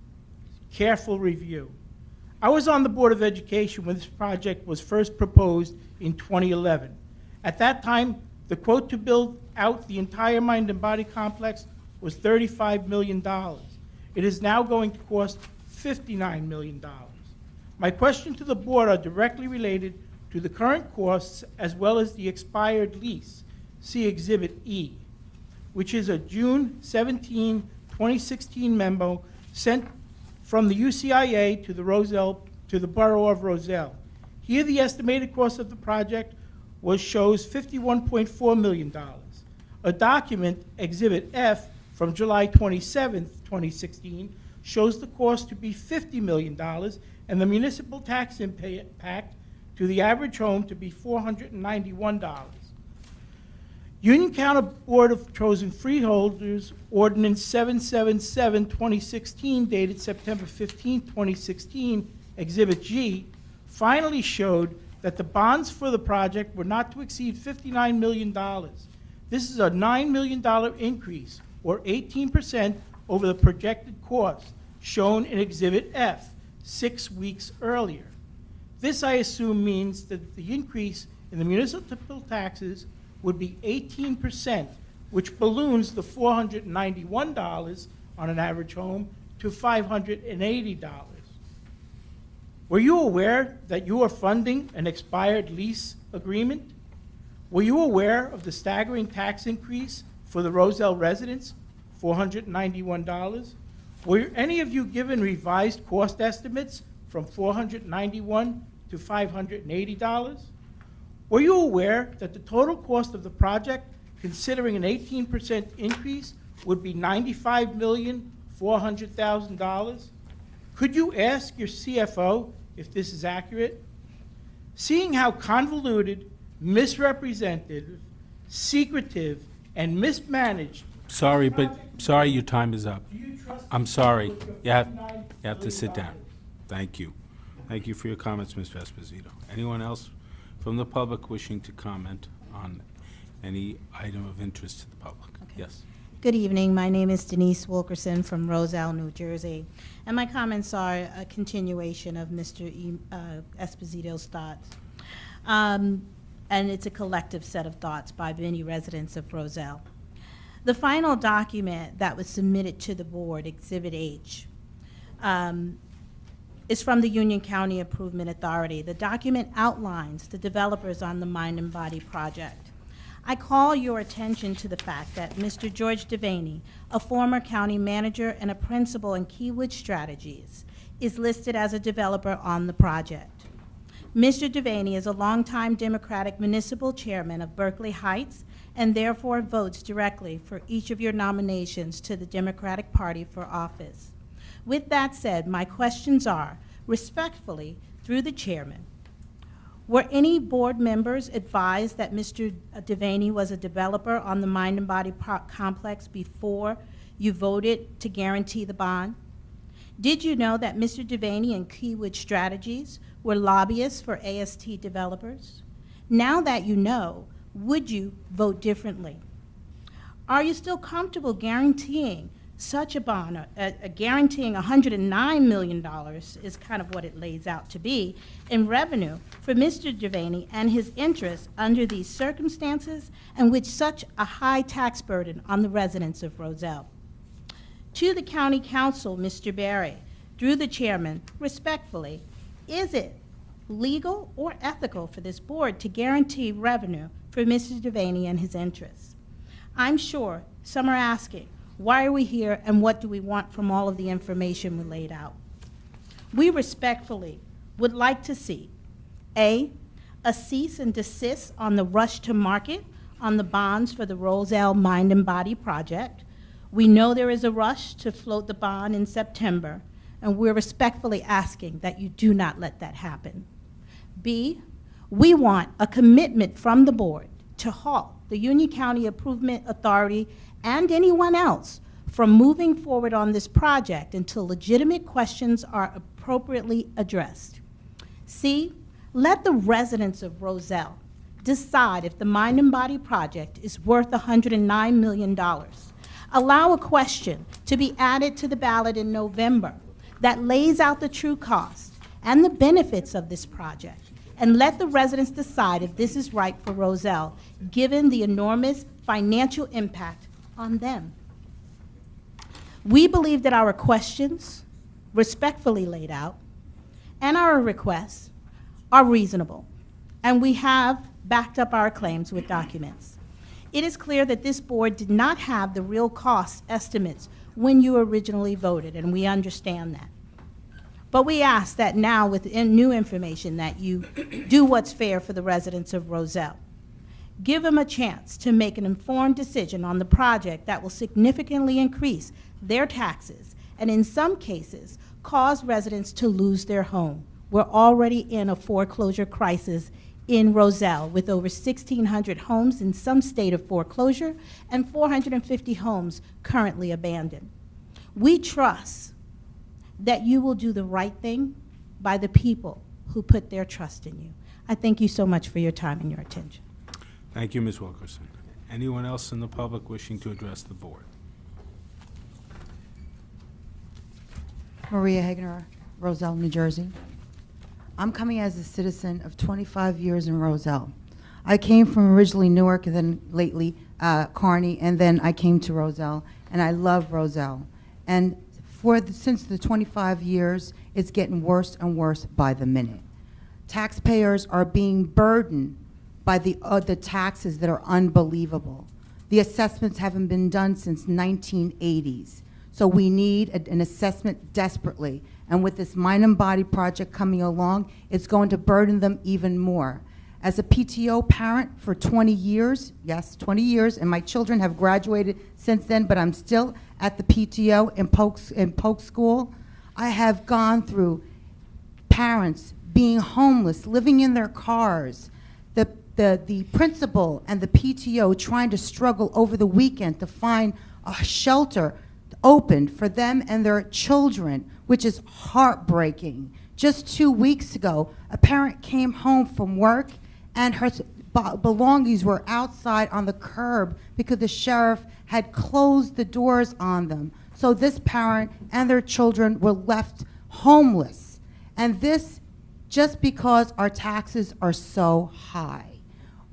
careful review. I was on the Board of Education when this project was first proposed in 2011. At that time, the quote to build out the entire Mind and Body Complex was $35 million. It is now going to cost $59 million. My questions to the board are directly related to the current costs as well as the expired lease. See Exhibit E, which is a June 17, 2016 memo sent from the UCIA to the Borough of Roselle. Here, the estimated cost of the project shows $51.4 million. A document, Exhibit F, from July 27, 2016, shows the cost to be $50 million and the municipal tax impact to the average home to be $491. Union County Board of Chosen Freeholders Ordinance 777-2016, dated September 15, 2016, Exhibit G, finally showed that the bonds for the project were not to exceed $59 million. This is a $9 million increase, or 18% over the projected cost shown in Exhibit F 6 weeks earlier. This, I assume, means that the increase in the municipal taxes would be 18%, which balloons the $491 on an average home to $580. Were you aware that you are funding an expired lease agreement? Were you aware of the staggering tax increase for the Roselle residents, $491? Were any of you given revised cost estimates from $491 to $580? Were you aware that the total cost of the project, considering an 18% increase, would be $95,400,000? Could you ask your CFO if this is accurate? Seeing how convoluted, misrepresented, secretive, and mismanaged. Sorry, your time is up. Do you trust I'm sorry. You have $59 to sit down. million? Thank you. Thank you for your comments, Ms. Esposito. Anyone else from the public wishing to comment on any item of interest to the public? Okay. Yes. Good evening. My name is Denise Wilkerson from Roselle, New Jersey. And my comments are a continuation of Mr. Esposito's thoughts. And it's a collective set of thoughts by many residents of Roselle. The final document that was submitted to the board, Exhibit H, is from the Union County Improvement Authority. The document outlines the developers on the Mind and Body project. I call your attention to the fact that Mr. George Devaney, a former county manager and a principal in Keywood Strategies, is listed as a developer on the project. Mr. Devaney is a longtime Democratic municipal chairman of Berkeley Heights and therefore votes directly for each of your nominations to the Democratic Party for office. With that said, my questions are, respectfully, through the chairman, were any board members advised that Mr. Devaney was a developer on the Mind and Body complex before you voted to guarantee the bond? Did you know that Mr. Devaney and Keywood Strategies were lobbyists for AST developers? Now that you know, would you vote differently? Are you still comfortable guaranteeing such a bond, guaranteeing $109 million is kind of what it lays out to be in revenue for Mr. Devaney and his interests under these circumstances and with such a high tax burden on the residents of Roselle? To the County Council, Mr. Barry, through the chairman, respectfully, is it legal or ethical for this board to guarantee revenue for Mr. Devaney and his interests? I'm sure some are asking, why are we here and what do we want from all of the information we laid out? We respectfully would like to see, A, a cease and desist on the rush to market on the bonds for the Roselle Mind and Body project. We know there is a rush to float the bond in September, and we're respectfully asking that you do not let that happen. B, we want a commitment from the board to halt the Union County Improvement Authority and anyone else from moving forward on this project until legitimate questions are appropriately addressed. C, let the residents of Roselle decide if the Mind and Body project is worth $109 million. Allow a question to be added to the ballot in November that lays out the true cost and the benefits of this project, and let the residents decide if this is right for Roselle, given the enormous financial impact on them. We believe that our questions, respectfully laid out, and our requests are reasonable, and we have backed up our claims with documents. It is clear that this board did not have the real cost estimates when you originally voted, and we understand that. But we ask that now, with new information, that you do what's fair for the residents of Roselle. Give them a chance to make an informed decision on the project that will significantly increase their taxes and in some cases cause residents to lose their home. We're already in a foreclosure crisis in Roselle with over 1,600 homes in some state of foreclosure and 450 homes currently abandoned. We trust that you will do the right thing by the people who put their trust in you. I thank you so much for your time and your attention. Thank you, Ms. Wilkerson. Anyone else in the public wishing to address the board? Maria Hegner, Roselle, New Jersey. I'm coming as a citizen of 25 years in Roselle. I came from originally Newark and then lately Kearney, and then I came to Roselle, and I love Roselle. And since the 25 years, it's getting worse and worse by the minute. Taxpayers are being burdened by the taxes that are unbelievable. The assessments haven't been done since 1980s. So we need an assessment desperately. And with this Mind and Body project coming along, it's going to burden them even more. As a PTO parent for 20 years, yes, 20 years, and my children have graduated since then, but I'm still at the PTO in Polk School, I have gone through parents being homeless, living in their cars, the principal and the PTO trying to struggle over the weekend to find a shelter opened for them and their children, which is heartbreaking. Just 2 weeks ago, a parent came home from work and her belongings were outside on the curb because the sheriff had closed the doors on them. So this parent and their children were left homeless. And this just because our taxes are so high.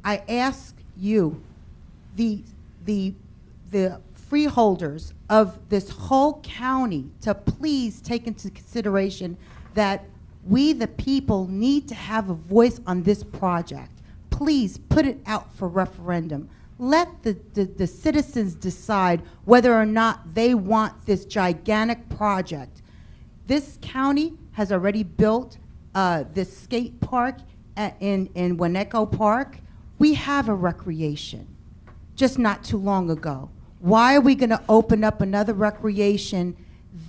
I ask you, the freeholders of this whole county, to please take into consideration that we, the people, need to have a voice on this project. Please put it out for referendum. Let the citizens decide whether or not they want this gigantic project. This county has already built this skate park in Winneco Park. We have a recreation, just not too long ago. Why are we going to open up another recreation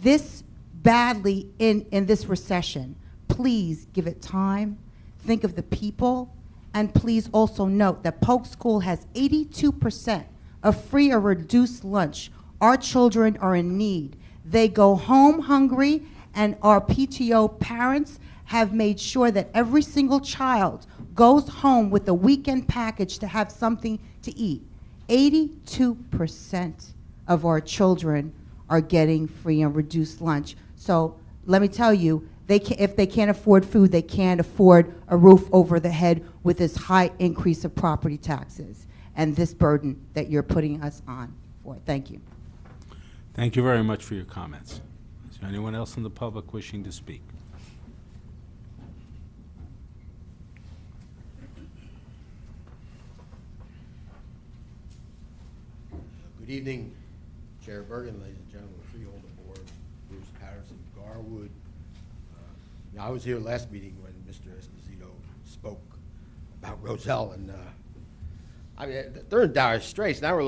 this badly in this recession? Please give it time, think of the people, and please also note that Polk School has 82% of free or reduced lunch. Our children are in need. They go home hungry, and our PTO parents have made sure that every single child goes home with a weekend package to have something to eat. 82% of our children are getting free and reduced lunch. So let me tell you, if they can't afford food, they can't afford a roof over the head with this high increase of property taxes and this burden that you're putting us on for. Thank you. Thank you very much for your comments. Is there anyone else in the public wishing to speak? Good evening, Chair Bergen, ladies and gentlemen of the Freeholder Board, Bruce Patterson, Garwood. I was here last meeting when Mr. Esposito spoke about Roselle, and I mean, they're in dire straits. Now they're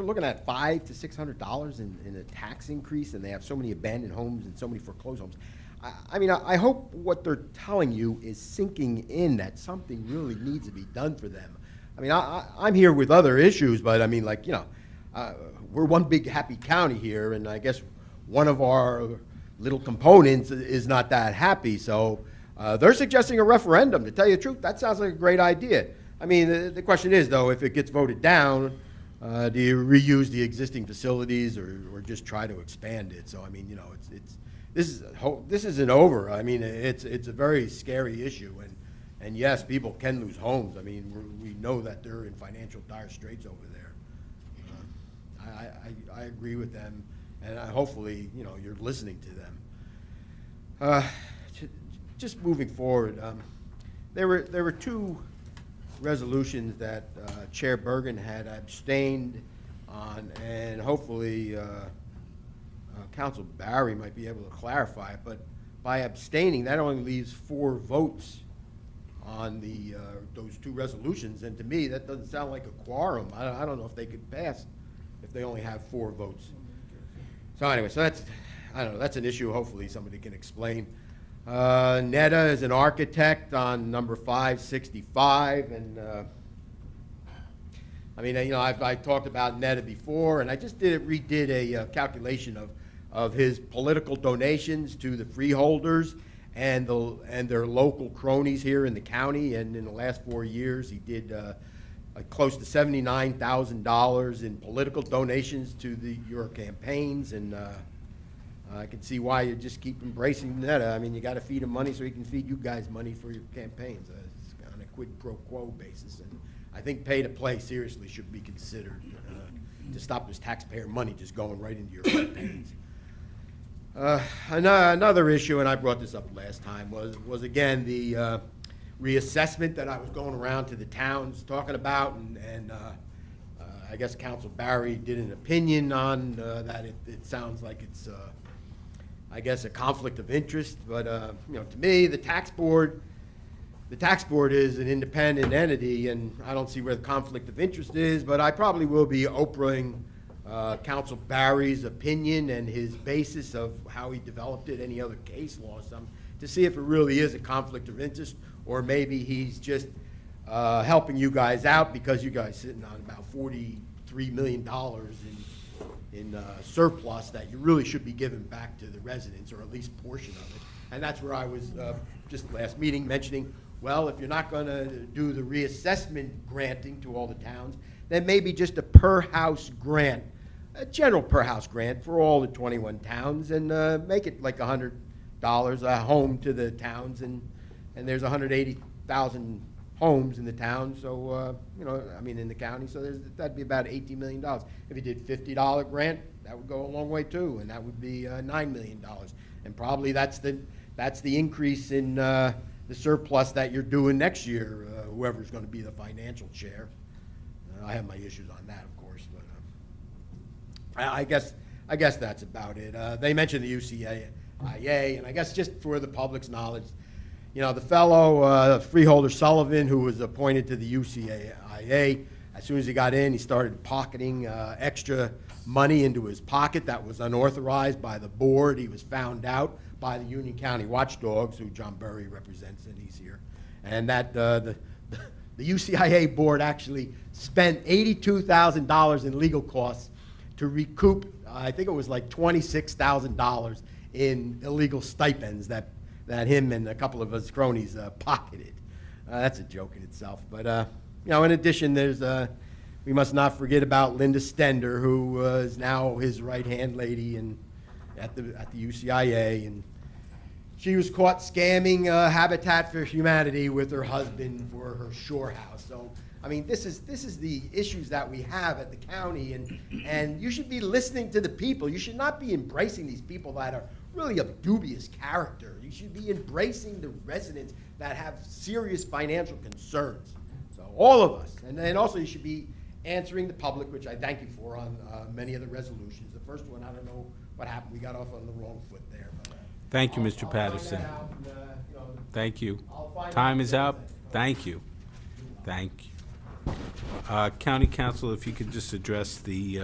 looking at $500 to $600 in a tax increase, and they have so many abandoned homes and so many foreclosed homes. I mean, I hope what they're telling you is sinking in, that something really needs to be done for them. I mean, I'm here with other issues, but I mean, like, you know, we're one big happy county here, and I guess one of our little components is not that happy. So they're suggesting a referendum. To tell you the truth, that sounds like a great idea. I mean, the question is, though, if it gets voted down, do you reuse the existing facilities or just try to expand it? So I mean, you know, this isn't over. I mean, it's a very scary issue, and yes, people can lose homes. I mean, we know that they're in financial dire straits over there. I agree with them, and hopefully, you know, you're listening to them. Just moving forward, there were two resolutions that Chair Bergen had abstained on, and hopefully Council Barry might be able to clarify it, but by abstaining, that only leaves 4 votes on those two resolutions, and to me, that doesn't sound like a quorum. I don't know if they could pass if they only have 4 votes. So anyway, so I don't know, that's an issue hopefully somebody can explain. Netta is an architect on number 565, and I mean, you know, I talked about Netta before, and I just redid a calculation of his political donations to the freeholders and their local cronies here in the county, and in the last 4 years, he did close to $79,000 in political donations to your campaigns, and I can see why you just keep embracing Netta. I mean, you got to feed him money so he can feed you guys money for your campaigns. It's on a quid pro quo basis, and I think pay to play seriously should be considered to stop this taxpayer money just going right into your campaigns. Another issue, and I brought this up last time, was again the reassessment that I was going around to the towns talking about, and I guess Council Barry did an opinion on that. It sounds like it's, I guess, a conflict of interest, but you know, to me, the tax board is an independent entity, and I don't see where the conflict of interest is, but I probably will be Oprahing Council Barry's opinion and his basis of how he developed it, any other case law, to see if it really is a conflict of interest, or maybe he's just helping you guys out because you guys sitting on about $43 million in surplus that you really should be giving back to the residents, or at least a portion of it. And that's where I was just last meeting mentioning well, if you're not going to do the reassessment granting to all the towns, then maybe just a per-house grant, a general per-house grant for all the 21 towns, and make it like $100 a home to the towns, and there's 180,000 homes in the town, so, you know, I mean, in the county, so that'd be about $18 million. If you did $50 grant, that would go a long way too, and that would be $9 million. And probably that's the increase in the surplus that you're doing next year, whoever's going to be the financial chair. I have my issues on that, of course, but I guess that's about it. They mentioned the UCIA, and I guess just for the public's knowledge, you know, the fellow Freeholder Sullivan, who was appointed to the UCIA, as soon as he got in, he started pocketing extra money into his pocket that was unauthorized by the board. He was found out by the Union County Watchdogs, who John Burry represents, and he's here. And that the UCIA board actually spent $82,000 in legal costs to recoup, I think it was like $26,000 in illegal stipends that him and a couple of his cronies pocketed. That's a joke in itself. But, you know, in addition, we must not forget about Linda Stender, who is now his right-hand lady at the UCIA. And she was caught scamming Habitat for Humanity with her husband for her shore house. So, I mean, this is the issues that we have at the county, and you should be listening to the people. You should not be embracing these people that are really of dubious character. You should be embracing the residents that have serious financial concerns. So all of us, and then also you should be answering the public, which I thank you for on many of the resolutions. The first one, I don't know what happened. We got off on the wrong foot there. But, Thank you, Mr. Patterson. Thank you. Time is up. Thank you. Thank you. County Council, if you could just address the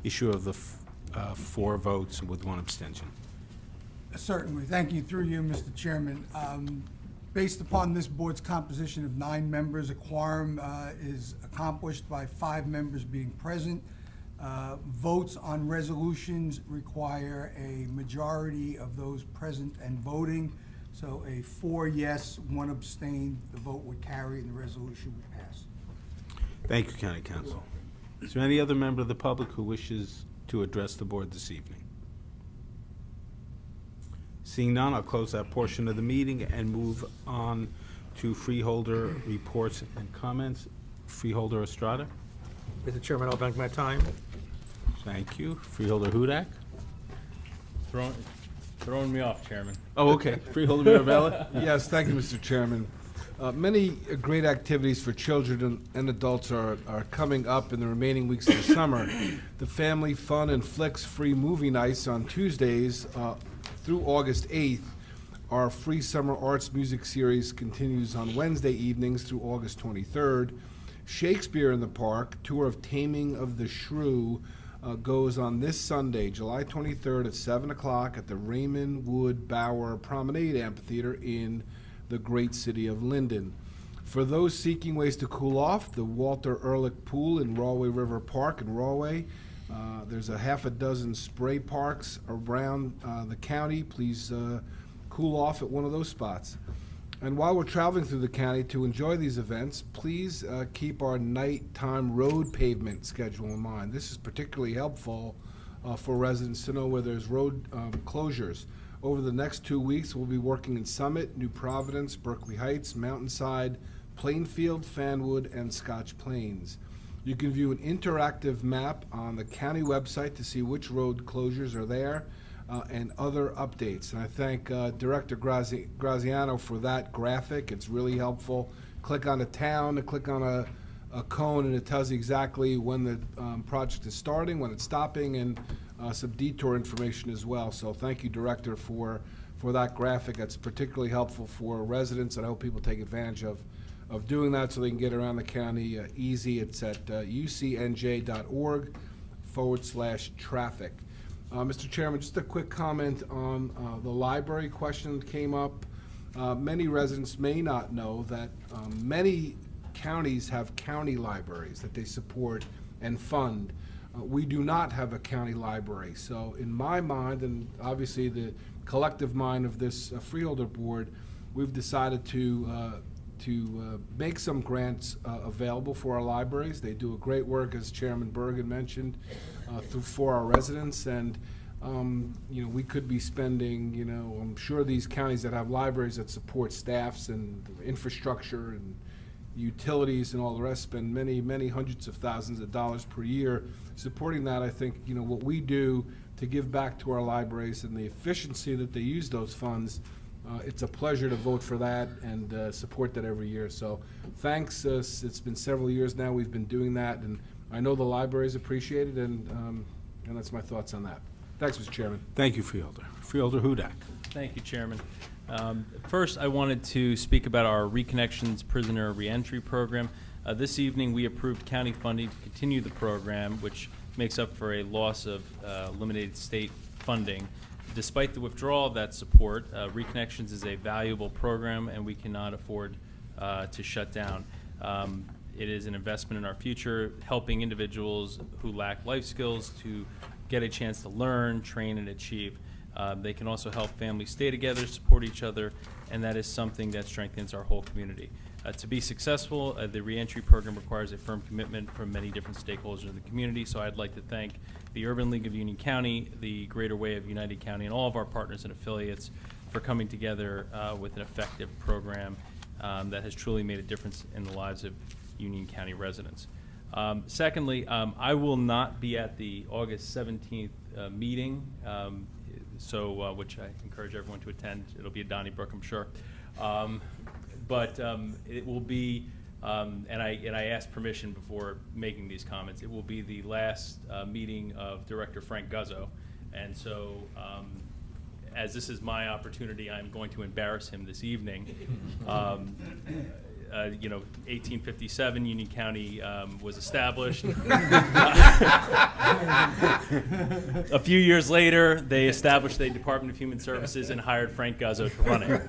issue of the 4 votes with 1 abstention. Certainly. Thank you. Through you, Mr. Chairman. Based upon this board's composition of 9 members, a quorum is accomplished by 5 members being present. Votes on resolutions require a majority of those present and voting. So a 4 yes, 1 abstain, the vote would carry and the resolution would pass. Thank you, County Council. Is there any other member of the public who wishes to address the board this evening? Seeing none, I'll close that portion of the meeting and move on to Freeholder reports and comments. Freeholder Estrada. Mr. Chairman, I'll bank my time. Thank you. Freeholder Hudak. Throwing me off, Chairman. Oh, okay. Freeholder Mirabella. Yes, thank you, Mr. Chairman. Many great activities for children and adults are coming up in the remaining weeks of the summer. The Family Fun and Flicks free movie nights on Tuesdays through August 8th. Our free summer arts music series continues on Wednesday evenings through August 23rd. Shakespeare in the Park, tour of Taming of the Shrew, goes on this Sunday, July 23rd at 7 o'clock at the Raymond Wood Bower Promenade Amphitheater in the great city of Linden. For those seeking ways to cool off, the Walter Ehrlich Pool in Rawway River Park in Rawway. There's a half a dozen spray parks around the county. Please cool off at one of those spots. And while we're traveling through the county to enjoy these events, please keep our nighttime road pavement schedule in mind. This is particularly helpful for residents to know where there's road closures. Over the next 2 weeks, we'll be working in Summit, New Providence, Berkeley Heights, Mountainside, Plainfield, Fanwood, and Scotch Plains. You can view an interactive map on the county website to see which road closures are there and other updates. And I thank Director Graziano for that graphic. It's really helpful. Click on a town, click on a cone, and it tells you exactly when the project is starting, when it's stopping, and some detour information as well. So thank you, Director, for that graphic. That's particularly helpful for residents, and I hope people take advantage of doing that so they can get around the county easy. It's at ucnj.org/traffic. Mr. Chairman, just a quick comment on the library question that came up. Many residents may not know that many counties have county libraries that they support and fund. We do not have a county library. So in my mind, and obviously the collective mind of this Freeholder board, we've decided to make some grants available for our libraries. They do a great work, as Chairman Bergen mentioned, for our residents. And we could be spending, I'm sure these counties that have libraries that support staffs and infrastructure and utilities and all the rest spend many, many hundreds of thousands of dollars per year supporting that. I think, what we do to give back to our libraries and the efficiency that they use those funds, it's a pleasure to vote for that and support that every year. So thanks. It's been several years now we've been doing that, and I know the libraries appreciate it, and that's my thoughts on that. Thanks, Mr. Chairman. Thank you, Freeholder. Freeholder Hudak. Thank you, Chairman. First, I wanted to speak about our Reconnections Prisoner Reentry Program. This evening, we approved county funding to continue the program, which makes up for a loss of eliminated state funding. Despite the withdrawal of that support, Reconnections is a valuable program, and we cannot afford to shut down. It is an investment in our future, helping individuals who lack life skills to get a chance to learn, train, and achieve. They can also help families stay together, support each other, and that is something that strengthens our whole community. To be successful, the reentry program requires a firm commitment from many different stakeholders in the community, so I'd like to thank the Urban League of Union County, the Greater Way of United County, and all of our partners and affiliates for coming together with an effective program that has truly made a difference in the lives of Union County residents. Secondly, I will not be at the August 17th meeting, which I encourage everyone to attend. It'll be at Donnybrook, I'm sure. But it will be, and I asked permission before making these comments, it will be the last meeting of Director Frank Guzzo. And so, as this is my opportunity, I'm going to embarrass him this evening. 1857, Union County was established. A few years later, they established the Department of Human Services and hired Frank Guzzo to run it.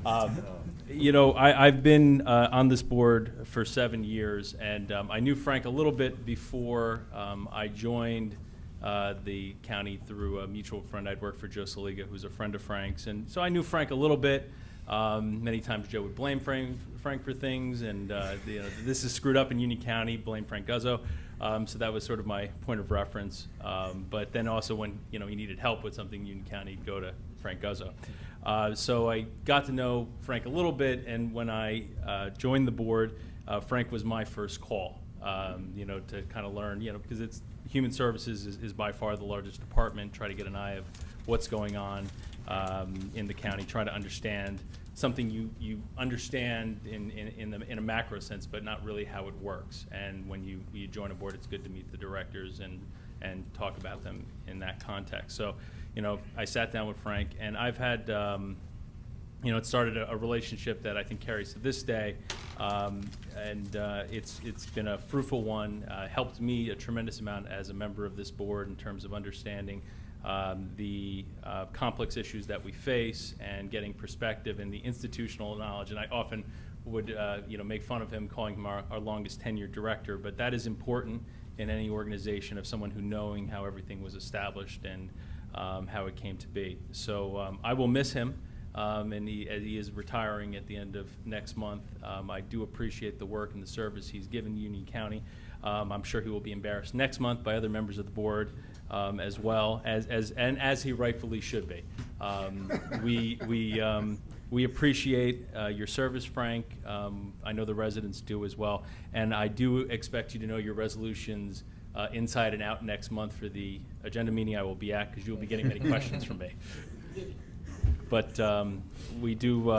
I've been on this board for 7 years, and I knew Frank a little bit before I joined the county through a mutual friend. I'd worked for Joe Saliga, who's a friend of Frank's, and so I knew Frank a little bit. Many times Joe would blame Frank for things, and this is screwed up in Union County, blame Frank Guzzo. So that was sort of my point of reference. But then also when he needed help with something in Union County, he'd go to Frank Guzzo. So I got to know Frank a little bit, and when I joined the board, Frank was my first call, to kind of learn, because it's Human Services is by far the largest department, try to get an eye of what's going on in the county, try to understand something you understand in a macro sense, but not really how it works. And when you join a board, it's good to meet the directors and talk about them in that context. So, I sat down with Frank, and I've had, it started a relationship that I think carries to this day, and it's been a fruitful one. Helped me a tremendous amount as a member of this board in terms of understanding the complex issues that we face and getting perspective and the institutional knowledge. And I often would make fun of him, calling him our longest tenured director, but that is important in any organization, of someone who knowing how everything was established and how it came to be. So I will miss him, and he is retiring at the end of next month. I do appreciate the work and the service he's given Union County. I'm sure he will be embarrassed next month by other members of the board, as well as he rightfully should be. We appreciate your service, Frank. I know the residents do as well, and I do expect you to know your resolutions inside and out next month for the agenda meeting I will be at, because you will be getting many questions from me. But we do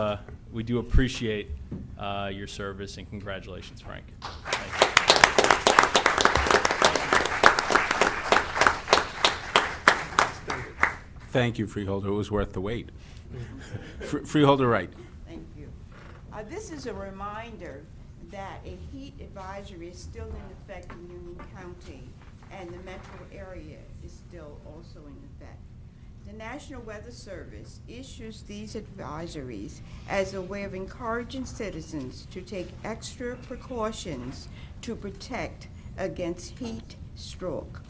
appreciate your service, and congratulations, Frank. Thank you. Thank you, Freeholder. It was worth the wait. Freeholder Wright. Thank you. This is a reminder that a heat advisory is still in effect in Union County, and the metro area is still also in effect. The National Weather Service issues these advisories as a way of encouraging citizens to take extra precautions to protect against heat stroke.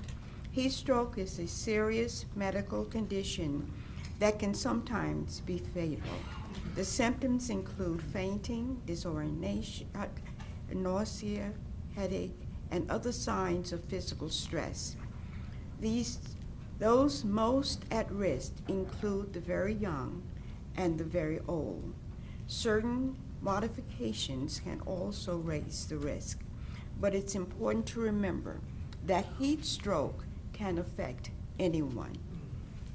Heat stroke is a serious medical condition that can sometimes be fatal. The symptoms include fainting, disorientation, nausea, headache, and other signs of physical stress. Those most at risk include the very young and the very old. Certain modifications can also raise the risk, but it's important to remember that heat stroke can affect anyone.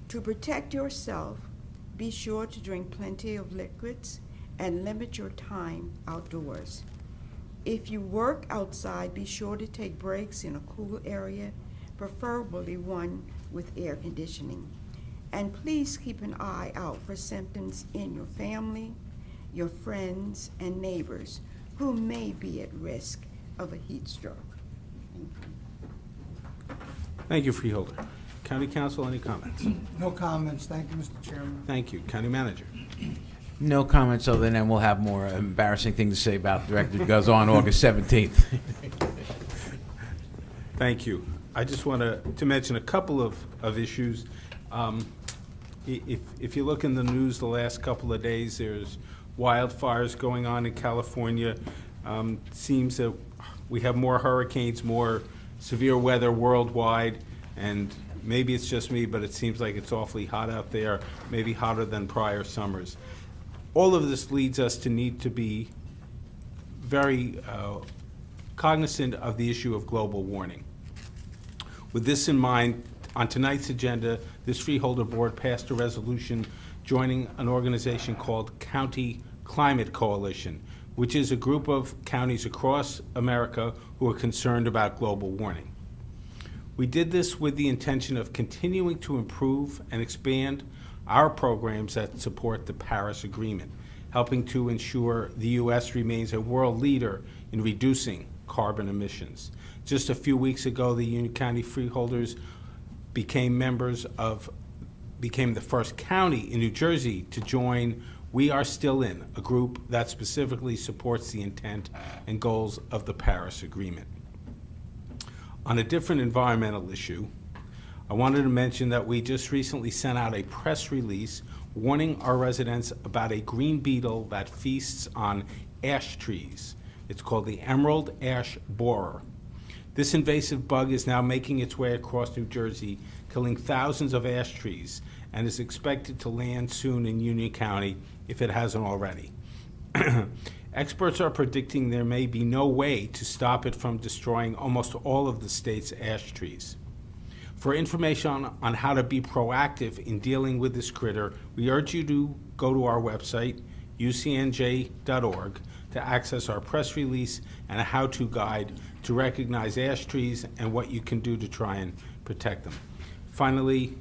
To protect yourself, be sure to drink plenty of liquids and limit your time outdoors. If you work outside, be sure to take breaks in a cool area, preferably one with air conditioning. And please keep an eye out for symptoms in your family, your friends, and neighbors who may be at risk of a heat stroke. Thank you, Freeholder. County Council, any comments? No comments. Thank you, Mr. Chairman. Thank you. County Manager. No comments other than we'll have more embarrassing things to say about the director that goes on August 17th. Thank you. I just want to mention a couple of issues. If you look in the news the last couple of days, there's wildfires going on in California. Seems that we have more hurricanes, more severe weather worldwide, and maybe it's just me, but it seems like it's awfully hot out there, maybe hotter than prior summers. All of this leads us to need to be very cognizant of the issue of global warming. With this in mind, on tonight's agenda, this Freeholder Board passed a resolution joining an organization called County Climate Coalition, which is a group of counties across America who are concerned about global warming. We did this with the intention of continuing to improve and expand our programs that support the Paris Agreement, helping to ensure the U.S. remains a world leader in reducing carbon emissions. Just a few weeks ago, the Union County Freeholders became the first county in New Jersey to join We Are Still In, a group that specifically supports the intent and goals of the Paris Agreement. On a different environmental issue, I wanted to mention that we just recently sent out a press release warning our residents about a green beetle that feasts on ash trees. It's called the emerald ash borer. This invasive bug is now making its way across New Jersey, killing thousands of ash trees, and is expected to land soon in Union County if it hasn't already. Experts are predicting there may be no way to stop it from destroying almost all of the state's ash trees. For information on how to be proactive in dealing with this critter, we urge you to go to our website, ucnj.org, to access our press release and a how-to guide to recognize ash trees and what you can do to try and protect them. Finally,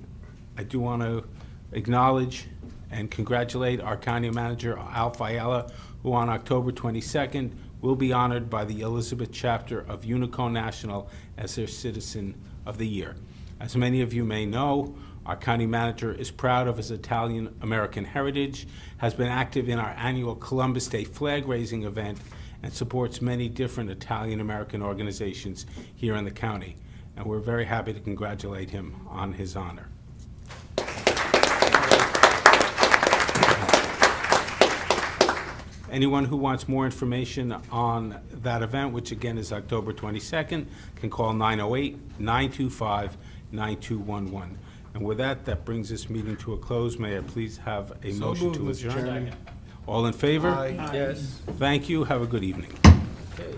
I do want to acknowledge and congratulate our County Manager, Al Fiala, who on October 22nd will be honored by the Elizabeth chapter of Unico National as their Citizen of the Year. As many of you may know, our county manager is proud of his Italian-American heritage, has been active in our annual Columbus Day flag-raising event, and supports many different Italian-American organizations here in the county. And we're very happy to congratulate him on his honor. Anyone who wants more information on that event, which again is October 22nd, can call 908-925-9211. And with that, that brings this meeting to a close. May I please have a So motion moved, to Mr. adjourn? Chairman. All in favor? Aye. Yes. Thank you. Have a good evening. Okay.